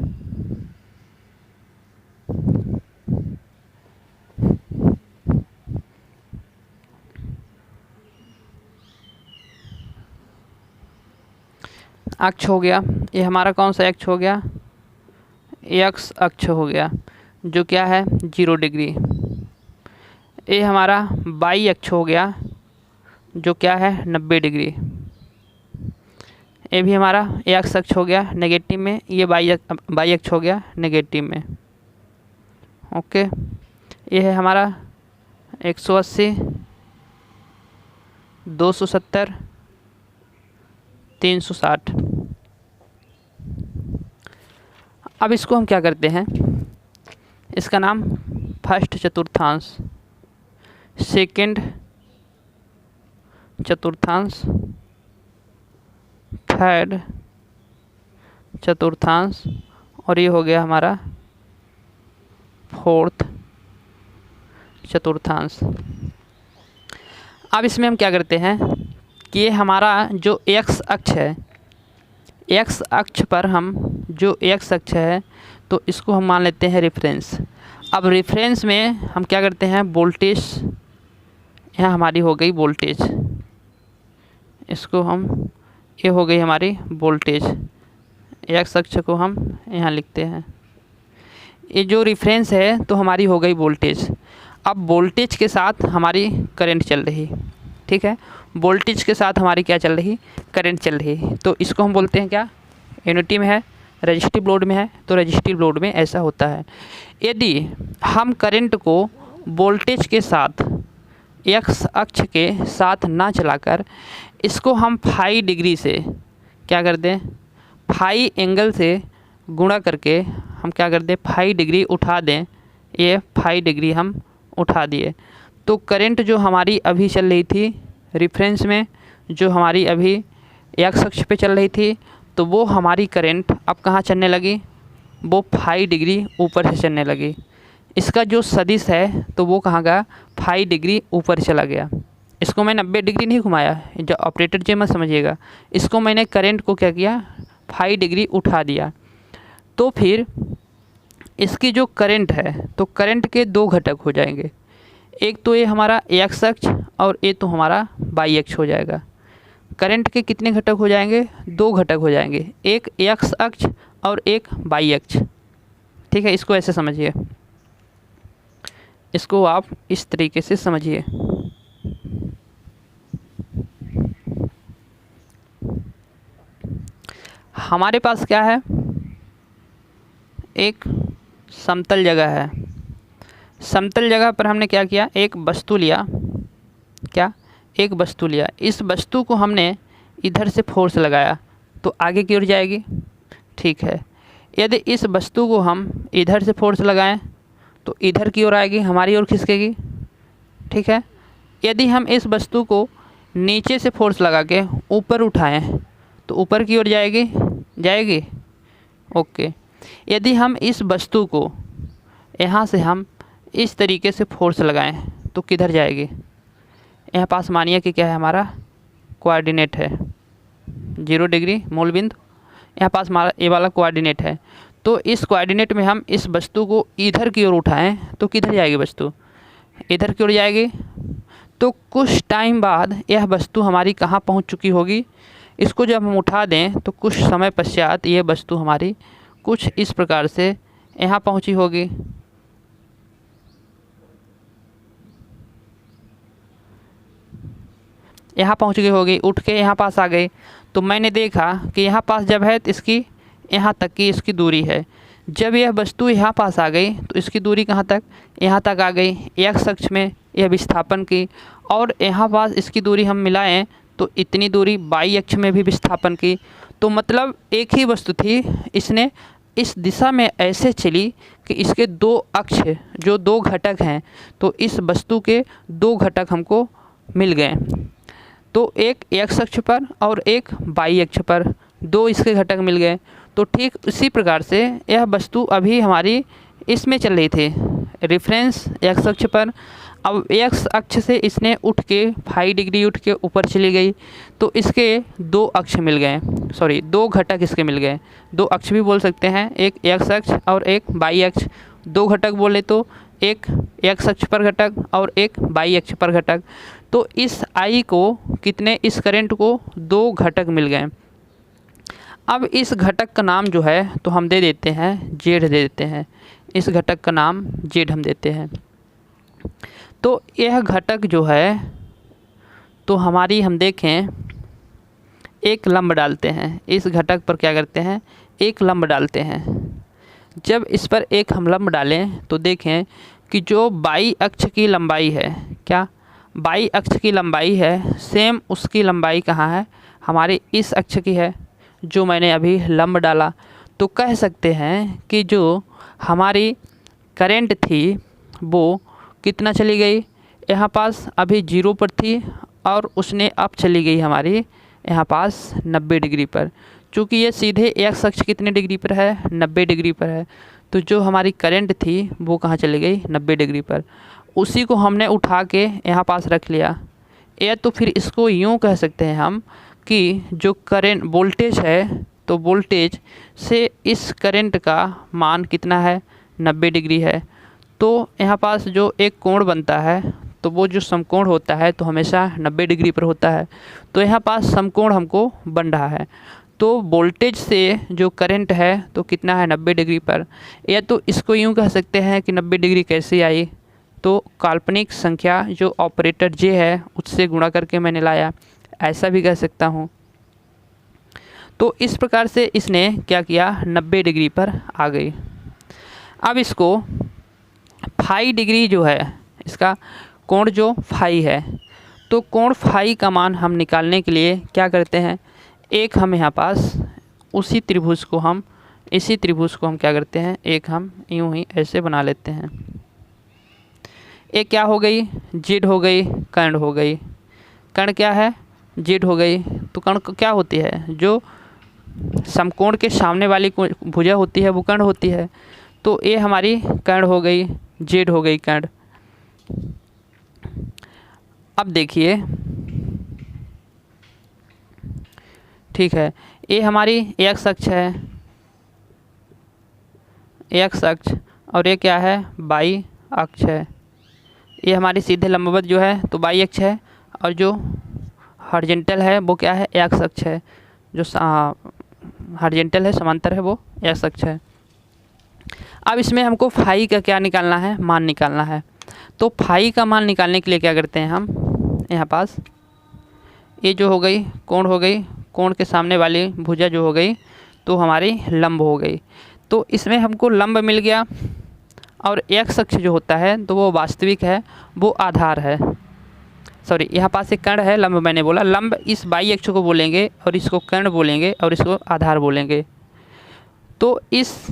अक्ष हो गया, ये हमारा कौन सा अक्ष हो गया, एक्स अक्ष हो गया जो क्या है 0 डिग्री। ये हमारा वाई अक्ष हो गया जो क्या है 90 डिग्री। ये भी हमारा एक्स अक्ष हो गया नेगेटिव में, ये वाई अक्ष हो गया नेगेटिव में। ओके, ये है हमारा 180, 270, 360। अब इसको हम क्या करते हैं, इसका नाम फर्स्ट चतुर्थांश, सेकंड चतुर्थांश, थर्ड चतुर्थांश और ये हो गया हमारा फोर्थ चतुर्थांश। अब इसमें हम क्या करते हैं कि ये हमारा जो एक्स अक्ष है, एक्स अक्ष पर हम जो एक्स अक्ष है तो इसको हम मान लेते हैं रेफरेंस। अब रेफरेंस में हम क्या करते हैं, वोल्टेज, यहाँ हमारी हो गई वोल्टेज, इसको हम, ये हो गई हमारी वोल्टेज, एक्स अक्ष को हम यहाँ लिखते हैं। ये जो रेफरेंस है तो हमारी हो गई वोल्टेज। अब वोल्टेज के साथ हमारी करंट चल रही, ठीक है, वोल्टेज के साथ हमारी क्या चल रही, करंट चल रही। तो इसको हम बोलते हैं क्या, यूनिटी में है, रजिस्टिव लोड में है, तो रजिस्टिव लोड में ऐसा होता है। यदि हम करंट को वोल्टेज के साथ एक्स अक्ष के साथ ना चलाकर इसको हम फाई डिग्री से क्या कर दें, फाई एंगल से गुणा करके हम क्या कर दें, फाई डिग्री उठा दें, ये फाई डिग्री हम उठा दिए, तो करंट जो हमारी अभी चल रही थी रेफरेंस में, जो हमारी अभी एक्स अक्ष पे चल रही थी, तो वो हमारी करंट अब कहाँ चलने लगी, वो फाई डिग्री ऊपर से चलने लगी। इसका जो सदिश है तो वो कहाँ गया, फाई डिग्री ऊपर चला गया। इसको मैं 90 डिग्री नहीं घुमाया, जो ऑपरेटर जी मत समझिएगा, इसको मैंने करंट को क्या किया, फाई डिग्री उठा दिया। तो फिर इसकी जो करंट है, तो करंट के दो घटक हो जाएंगे, एक तो ये हमारा एक्स अक्ष और ये तो हमारा वाई अक्ष हो जाएगा। करंट के कितने घटक हो जाएंगे, दो घटक हो जाएंगे, एक एक्स अक्ष और एक वाई अक्ष। ठीक है, इसको ऐसे समझिए, इसको आप इस तरीके से समझिए। हमारे पास क्या है, एक समतल जगह है, समतल जगह पर हमने क्या किया, एक वस्तु लिया, क्या, एक वस्तु लिया, इस वस्तु को हमने इधर से फोर्स लगाया तो आगे की ओर जाएगी। ठीक है, यदि इस वस्तु को हम इधर से फोर्स लगाएं तो इधर की ओर आएगी, हमारी ओर खिसकेगी। ठीक है, यदि हम इस वस्तु को नीचे से फोर्स लगा के ऊपर उठाएं तो ऊपर की ओर जाएगी, जाएगी। ओके, यदि हम इस वस्तु को यहाँ से हम इस तरीके से फोर्स लगाएं तो किधर जाएगी, यहाँ पास मानिए कि क्या है, हमारा कोऑर्डिनेट है 0 डिग्री मूल बिंदु, यहाँ पास हमारा ये वाला कोऑर्डिनेट है। तो इस कोऑर्डिनेट में हम इस वस्तु को इधर की ओर उठाएं तो किधर जाएगी वस्तु, इधर की ओर जाएगी। तो कुछ टाइम बाद यह वस्तु हमारी कहाँ पहुँच चुकी होगी, इसको जब हम उठा दें तो कुछ समय पश्चात ये वस्तु हमारी कुछ इस प्रकार से यहाँ पहुँची होगी। यहाँ पहुँच गई होगी, उठ के यहाँ पास आ गई। तो मैंने देखा कि यहाँ पास जब है तो इसकी यहाँ तक की इसकी दूरी है। जब यह वस्तु यहाँ पास आ गई तो इसकी दूरी कहाँ तक, यहाँ तक आ गई, एक्स अक्ष में यह विस्थापन की, और यहाँ पास इसकी दूरी हम मिलाएं तो इतनी दूरी वाई अक्ष में भी विस्थापन की। तो मतलब एक ही वस्तु थी, इसने इस दिशा में ऐसे चली कि इसके दो अक्ष, जो दो घटक हैं, तो इस वस्तु के दो घटक हमको मिल गए। तो एक एक्स अक्ष पर और एक वाई अक्ष पर दो इसके घटक मिल गए। तो ठीक उसी प्रकार से यह वस्तु अभी हमारी इसमें चल रही थी, रेफरेंस एक्स अक्ष पर। अब एक्स अक्ष से इसने उठ के फाई डिग्री उठ के ऊपर चली गई, तो इसके दो अक्ष मिल गए, सॉरी दो घटक इसके मिल गए। दो अक्ष भी बोल सकते हैं, एक एक्स अक्ष और एक वाई अक्ष। दो घटक बोले तो एक एक्स अक्ष पर घटक और एक वाई अक्ष पर घटक। तो इस आई को कितने, इस करंट को दो घटक मिल गए। अब इस घटक का नाम जो है तो हम दे देते हैं जेड, दे देते हैं, इस घटक का नाम जेड हम देते हैं। तो यह घटक जो है तो हमारी हम देखें एक लंब डालते हैं, इस घटक पर क्या करते हैं, एक लंब डालते हैं। जब इस पर एक हम लंब डालें तो देखें कि जो वाई अक्ष की लंबाई है, क्या वाई अक्ष की लंबाई है, सेम उसकी लंबाई कहाँ है, हमारे इस अक्ष की है, जो मैंने अभी लंब डाला। तो कह सकते हैं कि जो हमारी करंट थी वो कितना चली गई, यहाँ पास अभी 0 पर थी और उसने अब चली गई हमारी यहाँ पास 90 डिग्री पर। चूँकि ये सीधे एक्स अक्ष कितने डिग्री पर है, 90 डिग्री पर है। तो जो हमारी करंट थी वो कहाँ चली गई, 90 डिग्री पर। उसी को हमने उठा के यहाँ पास रख लिया। या तो फिर इसको यूँ कह सकते हैं हम कि जो करंट वोल्टेज है, तो वोल्टेज से इस करंट का मान कितना है, 90 डिग्री है। तो यहाँ पास जो एक कोण बनता है, तो वो जो समकोण होता है तो हमेशा 90 डिग्री पर होता है। तो यहाँ पास समकोण हमको बन रहा है। तो वोल्टेज से जो करंट है तो कितना है, 90 डिग्री पर। या तो इसको यूँ कह सकते हैं कि 90 डिग्री कैसे आई, तो काल्पनिक संख्या जो ऑपरेटर जे है उससे गुणा करके मैंने लाया, ऐसा भी कह सकता हूँ। तो इस प्रकार से इसने क्या किया, 90 डिग्री पर आ गई। अब इसको फाई डिग्री जो है, इसका कोण जो फाई है, तो कोण फाई का मान हम निकालने के लिए क्या करते हैं, एक हम यहाँ पास इसी त्रिभुज को हम क्या करते हैं, एक हम यूं ही ऐसे बना लेते हैं। एक क्या हो गई, जेड हो गई, कर्ण हो गई। कर्ण क्या है, जेड हो गई। तो कर्ण क्या होती है, जो समकोण के सामने वाली भुजा होती है वो कर्ण होती है। तो ये हमारी कर्ण हो गई, जेड हो गई कर्ण। अब देखिए, ठीक है, ये हमारी एक्स अक्ष है, एक्स अक्ष, और ये क्या है, वाई अक्ष है। ये हमारी सीधे लंबवत जो है तो वाई अक्ष है, और जो हॉरिजॉन्टल है वो क्या है, एक्स अक्ष है। जो हॉरिजॉन्टल है, समांतर है, वो एक्स अक्ष है। अब इसमें हमको फाई का क्या निकालना है, मान निकालना है। तो फाई का मान निकालने के लिए क्या करते हैं हम, यहाँ पास ये जो हो गई कोण हो गई, कोण के सामने वाली भुजा जो हो गई तो हमारी लंब हो गई। तो इसमें हमको लंब मिल गया, और एक्स अक्ष जो होता है तो वो वास्तविक है, वो आधार है। सॉरी, यहाँ पास एक कर्ण है, लंब मैंने बोला, लंब इस वाई अक्ष को बोलेंगे, और इसको कर्ण बोलेंगे, और इसको आधार बोलेंगे। तो इस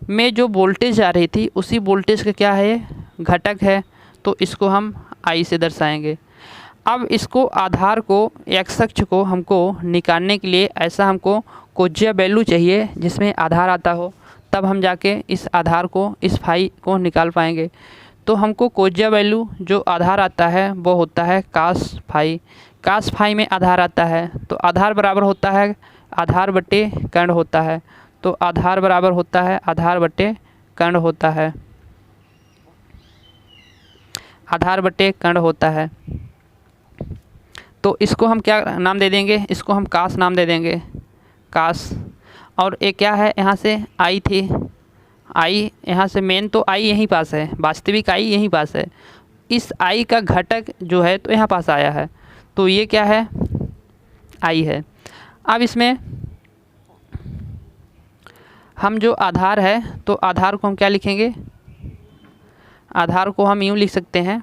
में जो वोल्टेज आ रही थी उसी वोल्टेज का क्या है, घटक है, तो इसको हम आई से दर्शाएंगे। अब इसको आधार को, एक्स अक्ष को हमको निकालने के लिए ऐसा हमको कोज्या वैल्यू चाहिए जिसमें आधार आता हो, तब हम जाके इस आधार को, इस फाई को निकाल पाएंगे। तो हमको कोज्या वैल्यू जो आधार आता है वो होता है कास फाई। कास फाई में आधार आता है, तो आधार बराबर होता है आधार बटे कर्ण होता है। तो आधार बराबर होता है आधार बटे कर्ण होता है, आधार बटे कर्ण होता है। तो इसको हम क्या नाम दे देंगे, इसको हम कास नाम दे देंगे, कास। और एक क्या है, यहाँ से आई थी, आई यहाँ से मेन तो आई यहीं पास है, वास्तविक आई यहीं पास है। इस आई का घटक जो है तो यहाँ पास आया है, तो ये क्या है, आई है। अब इसमें हम जो आधार है, तो आधार को हम क्या लिखेंगे, आधार को हम यूँ लिख सकते हैं,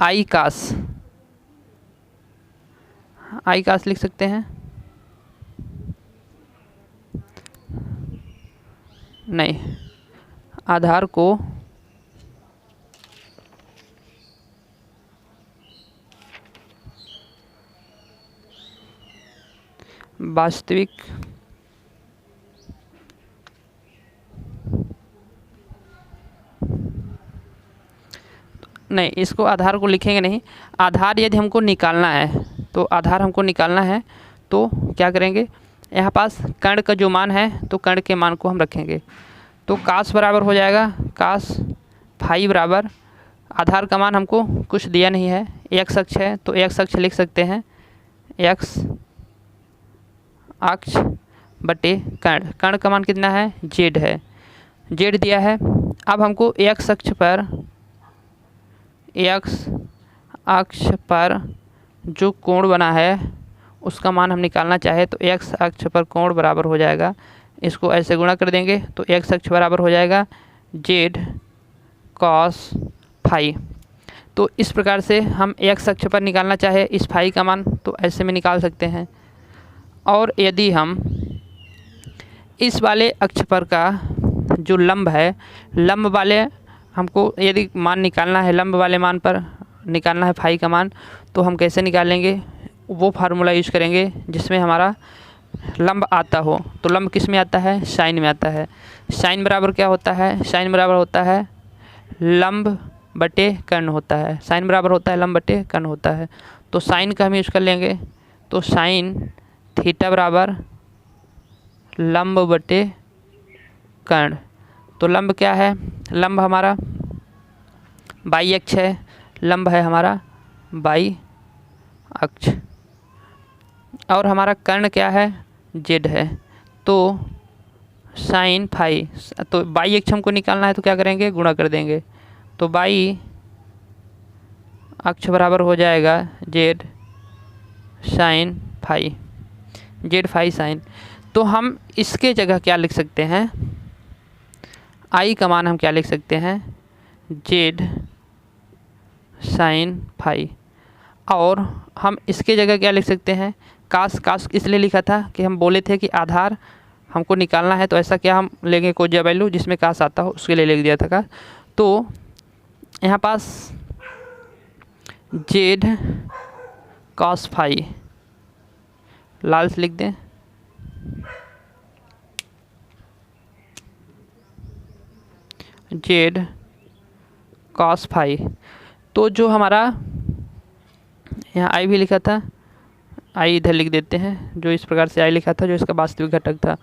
आई कास, आई कास लिख सकते हैं। नहीं, आधार को वास्तविक नहीं, इसको आधार को लिखेंगे नहीं। आधार यदि हमको निकालना है, तो आधार हमको निकालना है तो क्या करेंगे, यहाँ पास कर्ण का जो मान है तो कर्ण के मान को हम रखेंगे। तो कास बराबर हो जाएगा, कास फाई बराबर, आधार का मान हमको कुछ दिया नहीं है, एक्स अक्ष है तो एक्स अक्ष लिख सकते हैं, एक्स अक्ष बटे कर्ण, कर्ण का मान कितना है, जेड है, जेड दिया है। अब हमको एक्स अक्ष पर, एक्स अक्ष पर जो कोण बना है उसका मान हम निकालना चाहे तो एक्स अक्ष पर कोण बराबर हो जाएगा, इसको ऐसे गुणा कर देंगे तो एक्स अक्ष बराबर हो जाएगा जेड कॉस फाई। तो इस प्रकार से हम एक्स अक्ष पर निकालना चाहे इस फाई का मान तो ऐसे में निकाल सकते हैं। और यदि हम इस वाले अक्ष पर का जो लंब है, लंब वाले हमको यदि मान निकालना है, लंब वाले मान पर निकालना है फाई का मान, तो हम कैसे निकालेंगे, वो फार्मूला यूज करेंगे जिसमें हमारा लंब आता हो। तो लंब किस में आता है, साइन में आता है। साइन बराबर क्या होता है, साइन बराबर होता है लंब बटे कर्ण होता है, साइन बराबर होता है लंब बटे कर्ण होता है। तो साइन का हम यूज कर लेंगे, तो साइन थीटा बराबर लंब बटे कर्ण। तो लंब क्या है, लंब हमारा वाई अक्ष है, लंब है हमारा वाई अक्ष, और हमारा कर्ण क्या है, जेड है। तो साइन फाई, तो वाई अक्ष हमको निकालना है तो क्या करेंगे, गुणा कर देंगे, तो बाई अक्ष बराबर हो जाएगा Z sine phi, Z phi sine. तो हम इसके जगह क्या लिख सकते हैं, आई का मान हम क्या लिख सकते हैं, जेड साइन फाई। और हम इसके जगह क्या लिख सकते हैं, कास। कास इसलिए लिखा था कि हम बोले थे कि आधार हमको निकालना है, तो ऐसा क्या हम लेंगे कोई वैल्यू जिसमें कास आता हो, उसके लिए लिख दिया था का। तो यहाँ पास जेड कॉस फाई लाल से लिख दें, जेड कॉस फाई। तो जो हमारा यहाँ आई भी लिखा था, आई इधर लिख देते हैं, जो इस प्रकार से आई लिखा था जो इसका वास्तविक घटक था।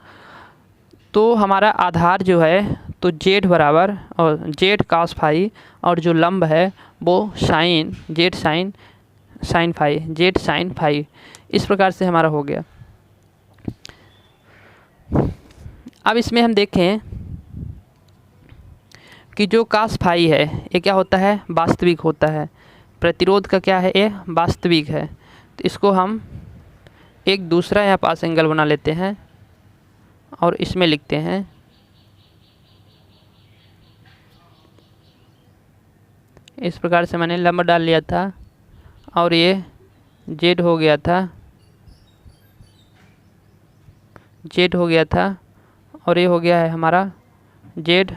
तो हमारा आधार जो है तो जेड बराबर और जेड कॉस फाई, और जो लंब है वो sine Z sine phi, Z sine phi. इस प्रकार से हमारा हो गया। अब इसमें हम देखें कि जो कॉस फाई है ये क्या होता है, वास्तविक होता है। प्रतिरोध का क्या है, ये वास्तविक है। तो इसको हम एक दूसरा यहाँ पास एंगल बना लेते हैं और इसमें लिखते हैं इस प्रकार से। मैंने लंब डाल लिया था और ये जेड हो गया था, जेड हो गया था, और ये हो गया है हमारा जेड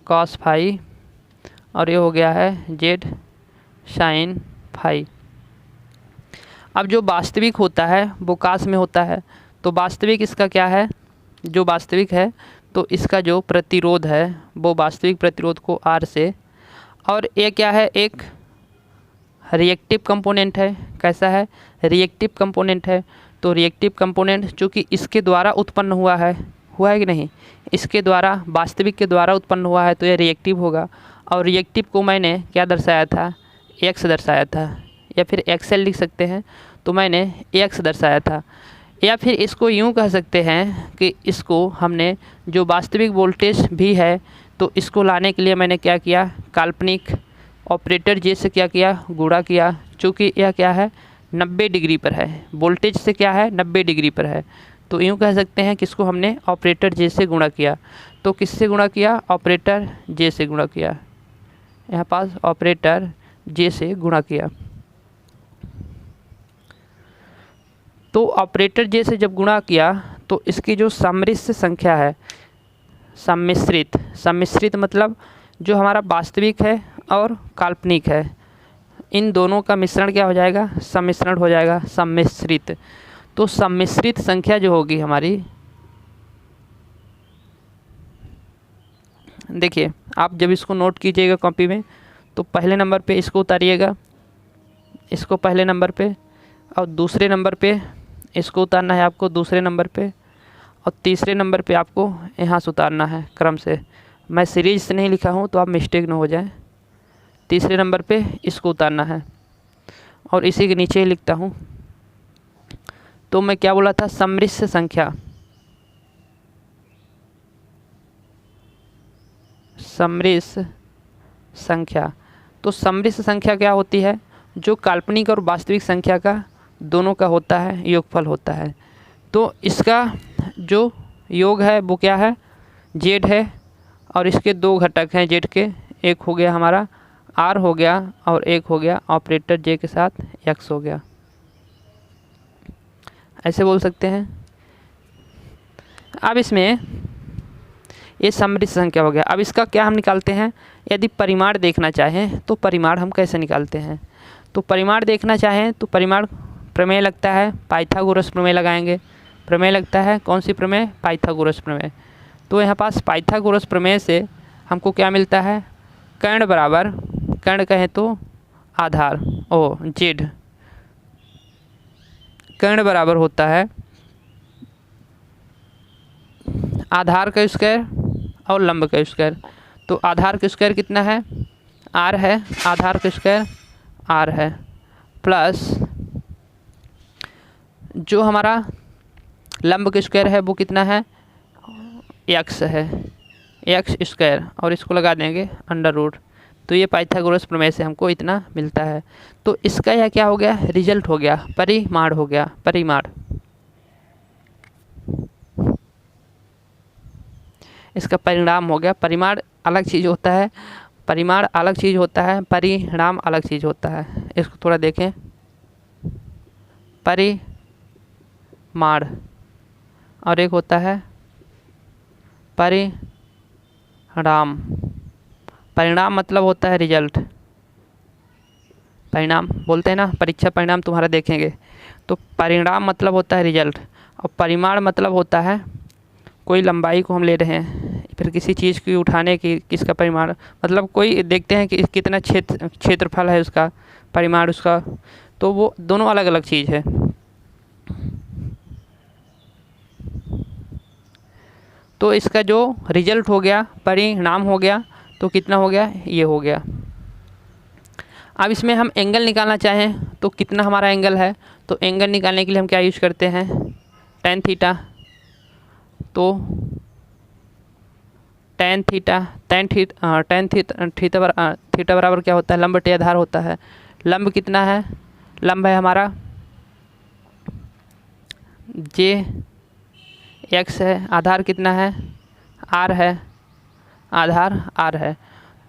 कॉस फाई, और ये हो गया है जेड साइन फाई। अब जो वास्तविक होता है वो कास में होता है। तो वास्तविक इसका क्या है, जो वास्तविक है तो इसका जो प्रतिरोध है वो वास्तविक प्रतिरोध को आर से, और ये क्या है, एक रिएक्टिव कंपोनेंट है। कैसा है, रिएक्टिव कंपोनेंट है। तो रिएक्टिव कंपोनेंट चूँकि इसके द्वारा उत्पन्न हुआ है कि नहीं, इसके द्वारा वास्तविक के द्वारा उत्पन्न हुआ है, तो यह रिएक्टिव होगा। और रिएक्टिव को मैंने क्या दर्शाया था, एक्स दर्शाया था, या फिर एक्सएल लिख सकते हैं। तो मैंने एक्स दर्शाया था, या फिर इसको यूँ कह सकते हैं कि इसको हमने जो वास्तविक वोल्टेज भी है तो इसको लाने के लिए मैंने क्या किया, काल्पनिक ऑपरेटर जे से क्या किया, गुणा किया। चूँकि यह क्या है 90 डिग्री पर है, वोल्टेज से क्या है 90 डिग्री पर है। तो यूँ कह सकते हैं कि इसको हमने ऑपरेटर जे से गुणा किया। तो किससे गुणा किया, ऑपरेटर जे से गुणा किया। यहाँ पास ऑपरेटर जे से गुणा किया। तो ऑपरेटर जे से जब गुणा किया तो इसकी जो सम्मिश्र संख्या है, सम्मिश्रित मतलब जो हमारा वास्तविक है और काल्पनिक है, इन दोनों का मिश्रण क्या हो जाएगा, सम्मिश्रण हो जाएगा, सम्मिश्रित। तो सम्मिश्रित संख्या जो होगी हमारी, देखिए आप जब इसको नोट कीजिएगा कॉपी में तो पहले नंबर पे इसको उतारिएगा, इसको पहले नंबर पे, और दूसरे नंबर पे इसको उतारना है आपको दूसरे नंबर पे, और तीसरे नंबर पे आपको यहाँ से उतारना है क्रम से। मैं सीरीज से नहीं लिखा हूँ तो आप मिस्टेक ना हो जाए। तीसरे नंबर पे इसको उतारना है, और इसी के नीचे ही लिखता हूँ। तो मैं क्या बोला था, सम्मिश्र संख्या, सम्मिश्र संख्या। तो सम्मिश्र संख्या क्या होती है, जो काल्पनिक और वास्तविक संख्या का दोनों का होता है, योगफल होता है। तो इसका जो योग है वो क्या है, जेड है, और इसके दो घटक हैं जेड के, एक हो गया हमारा आर हो गया, और एक हो गया ऑपरेटर जे के साथ एक्स हो गया। ऐसे बोल सकते हैं। अब इसमें ये सम्मिश्र संख्या हो गया। अब इसका क्या हम निकालते हैं, यदि परिमाण देखना चाहें तो परिमाण हम कैसे निकालते हैं। तो परिमाण देखना चाहें तो परिमाण प्रमेय लगता है, पाइथागोरस प्रमेय लगाएंगे। प्रमेय लगता है, कौन सी प्रमेय, पाइथागोरस प्रमेय। तो यहाँ पास पाइथागोरस प्रमेय से हमको क्या मिलता है, कर्ण बराबर, कर्ण कहें तो आधार जेड, कर्ण बराबर होता है आधार का स्क्वायर और लंब का स्क्वायर। तो आधार का स्क्वायर कितना है, आर है, आधार का स्क्वायर आर है, प्लस जो हमारा लंब का स्क्वायर है वो कितना है, एक्स है, एक्स स्क्वायर, और इसको लगा देंगे अंडर रूट। तो ये पाइथागोरस प्रमेय से हमको इतना मिलता है। तो इसका यह क्या हो गया, रिजल्ट हो गया, परिमाण हो गया, परिमाण। इसका परिणाम हो गया। परिमाण अलग चीज़ होता है, परिमाण अलग चीज़ होता है, परिणाम अलग चीज़ होता है। इसको थोड़ा देखें, परिमाण और एक होता है परिणाम। परिणाम मतलब होता है रिजल्ट। परिणाम बोलते हैं ना, परीक्षा परिणाम तुम्हारा देखेंगे, तो परिणाम मतलब होता है रिजल्ट, और परिमाण मतलब होता है कोई लंबाई को हम ले रहे हैं, फिर किसी चीज़ की उठाने की, किसका परिमाण, मतलब कोई देखते हैं कि कितना क्षेत्रफल है उसका, परिमाण उसका, तो वो दोनों अलग अलग चीज़ है। तो इसका जो रिजल्ट हो गया, परिणाम हो गया, तो कितना हो गया, ये हो गया। अब इसमें हम एंगल निकालना चाहें तो कितना हमारा एंगल है, तो एंगल निकालने के लिए हम क्या यूज करते हैं, tan थीटा। तो tan थीटा बराबर क्या होता है, लंब बटे आधार होता है। लंब कितना है, लंब है हमारा x है, आधार कितना है, r है, आधार r है।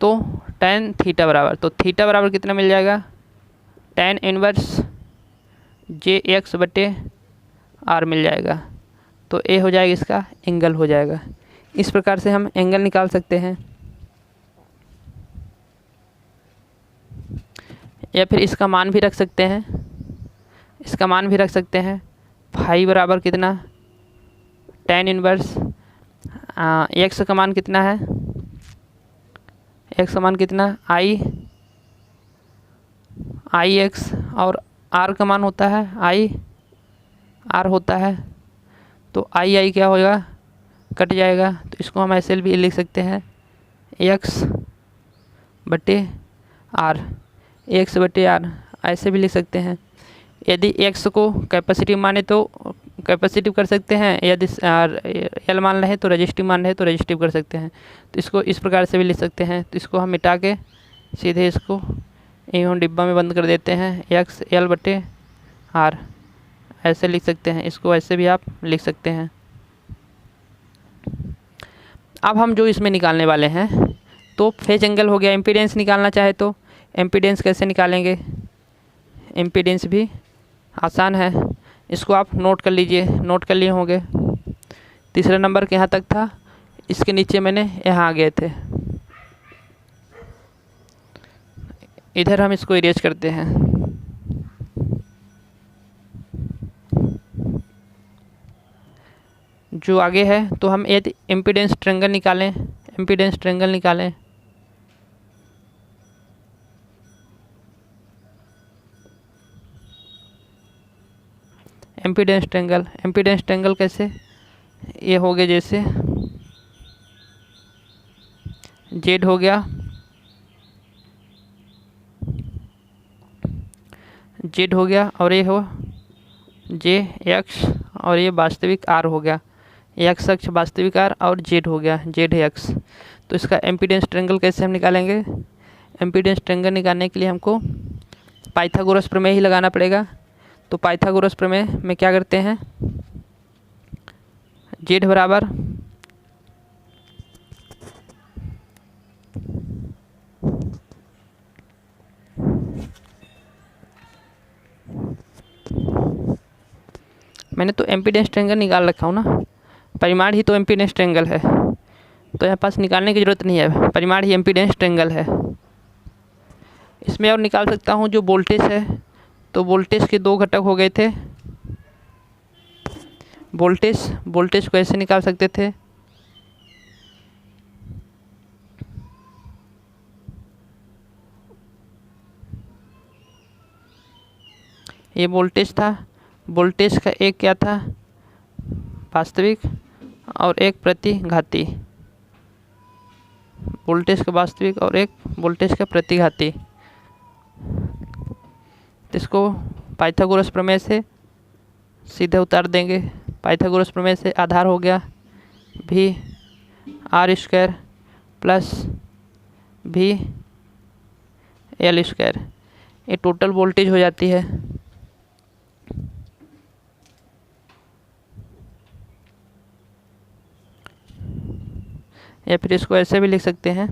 तो tan थीटा बराबर, तो थीटा बराबर कितना मिल जाएगा, tan इनवर्स jx बटे r मिल जाएगा। तो ए हो जाएगा, इसका एंगल हो जाएगा। इस प्रकार से हम एंगल निकाल सकते हैं। या फिर इसका मान भी रख सकते हैं, इसका मान भी रख सकते हैं। फाई बराबर कितना, tan इनवर्स x का मान कितना है, x का मान कितना, आई एक्स, और r का मान होता है आई r होता है। तो आई क्या होगा, कट जाएगा, तो इसको हम ऐसे भी लिख सकते हैं, x बटे r, x बटे r ऐसे भी लिख सकते हैं। यदि x को कैपेसिटिव माने तो कैपेसिटिव कर सकते हैं, यदि एल मान रहे तो रजिस्टिव मान रहे तो रजिस्टिव कर सकते हैं। तो इसको इस प्रकार से भी लिख सकते हैं। तो इसको हम मिटा के सीधे इसको हम डिब्बा में बंद कर देते हैं, एक्स एल बटे आर ऐसे लिख सकते हैं। इसको ऐसे भी आप लिख सकते हैं। अब हम जो इसमें निकालने वाले हैं, तो फेज एंगल हो गया। इम्पीडेंस निकालना चाहे तो इम्पीडेंस कैसे निकालेंगे, इम्पीडेंस भी आसान है, इसको आप नोट कर लीजिए, नोट कर लिए होंगे। तीसरे नंबर के यहाँ तक था, इसके नीचे मैंने यहाँ आ गए थे। इधर हम इसको इरेज करते हैं। जो आगे है, तो हम यदि इम्पीडेंस ट्रायंगल निकालें, इम्पीडेंस ट्रायंगल निकालें, इम्पीडेंस ट्रायंगल कैसे, ये हो गया जैसे जेड हो गया, जेड हो गया, और ये हो जे एक्स, और ये वास्तविक आर हो गया, एक्स अक्ष वास्तविक आर, और जेड हो गया जेड एक्स। तो इसका इम्पीडेंस ट्रायंगल कैसे हम निकालेंगे, इम्पीडेंस ट्रायंगल निकालने के लिए हमको पाइथागोरस प्रमेय ही लगाना पड़ेगा। तो पाइथागोरस प्रमेय में क्या करते हैं, जेड बराबर मैंने तो इम्पीडेंस ट्रायंगल निकाल रखा हूँ ना, परिमाण ही तो इम्पीडेंस ट्रायंगल है, तो यहाँ पास निकालने की ज़रूरत नहीं है, परिमाण ही इम्पीडेंस ट्रायंगल है। इसमें और निकाल सकता हूँ जो वोल्टेज है, तो वोल्टेज के दो घटक हो गए थे। वोल्टेज को ऐसे निकाल सकते थे, ये वोल्टेज था, वोल्टेज का एक क्या था, वास्तविक, और एक प्रतिघाती, वोल्टेज का वास्तविक और एक वोल्टेज का प्रतिघाती। इसको पाइथागोरस प्रमेय से सीधे उतार देंगे। पाइथागोरस प्रमेय से आधार हो गया भी आर स्क्वायर प्लस भी एल स्क्वायर, ये टोटल वोल्टेज हो जाती है। या फिर इसको ऐसे भी लिख सकते हैं,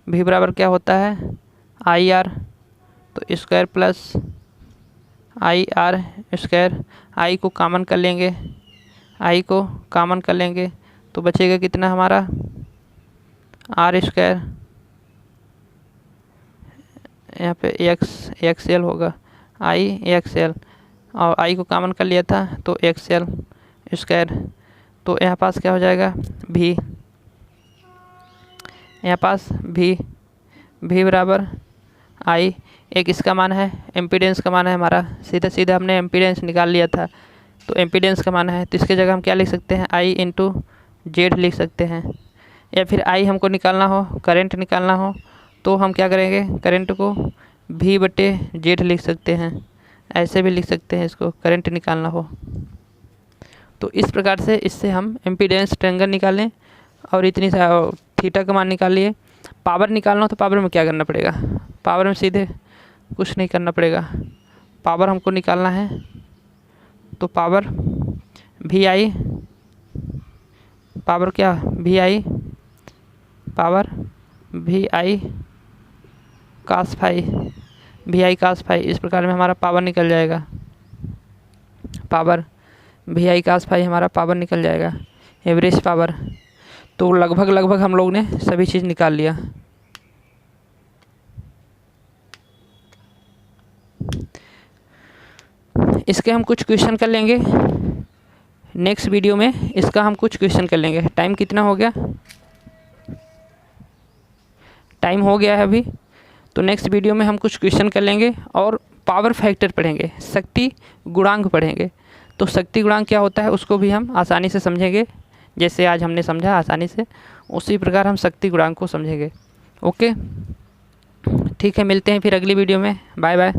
V बराबर क्या होता है आई आर, तो square plus I R square. I को कॉमन कर लेंगे, आई को कॉमन कर लेंगे तो बचेगा कितना हमारा आर स्क्वायर, यहाँ पे एक्स एल होगा, आई एक्स एल, और आई को कॉमन कर लिया था तो एक्स एल स्क्वायर। तो यहाँ पास क्या हो जाएगा भी, यहाँ पास भी बराबर आई, एक इसका मान है, एम्पीडेंस का मान है हमारा, सीधा सीधा हमने एम्पीडेंस निकाल लिया था तो एम्पीडेंस का मान है, तो इसके जगह हम क्या लिख सकते हैं आई इंटू जेड लिख सकते हैं। या फिर आई हमको निकालना हो, करंट निकालना हो तो हम क्या करेंगे, करंट को V बटे जेड लिख सकते हैं, ऐसे भी लिख सकते हैं इसको, करंट निकालना हो तो इस प्रकार से इससे हम एम्पीडेंस ट्रायंगल निकालें और इतनी थीटा का मान निकाल लिए। पावर निकालना हो तो पावर में क्या करना पड़ेगा, पावर में सीधे कुछ नहीं करना पड़ेगा, पावर हमको निकालना है तो पावर वी आई, पावर क्या V I, power V I cos phi, V I cos phi, इस प्रकार में हमारा पावर निकल जाएगा, power V I cos phi हमारा पावर निकल जाएगा, एवरेज पावर। तो लगभग हम लोग ने सभी चीज़ निकाल लिया। इसके हम कुछ क्वेश्चन कर लेंगे नेक्स्ट वीडियो में, इसका हम कुछ क्वेश्चन कर लेंगे। टाइम कितना हो गया, टाइम हो गया है अभी, तो नेक्स्ट वीडियो में हम कुछ क्वेश्चन कर लेंगे और पावर फैक्टर पढ़ेंगे, शक्ति गुणांक पढ़ेंगे। तो शक्ति गुणांक क्या होता है उसको भी हम आसानी से समझेंगे, जैसे आज हमने समझा आसानी से, उसी प्रकार हम शक्ति गुणांक को समझेंगे। ओके, ठीक है, मिलते हैं फिर अगली वीडियो में, बाय बाय।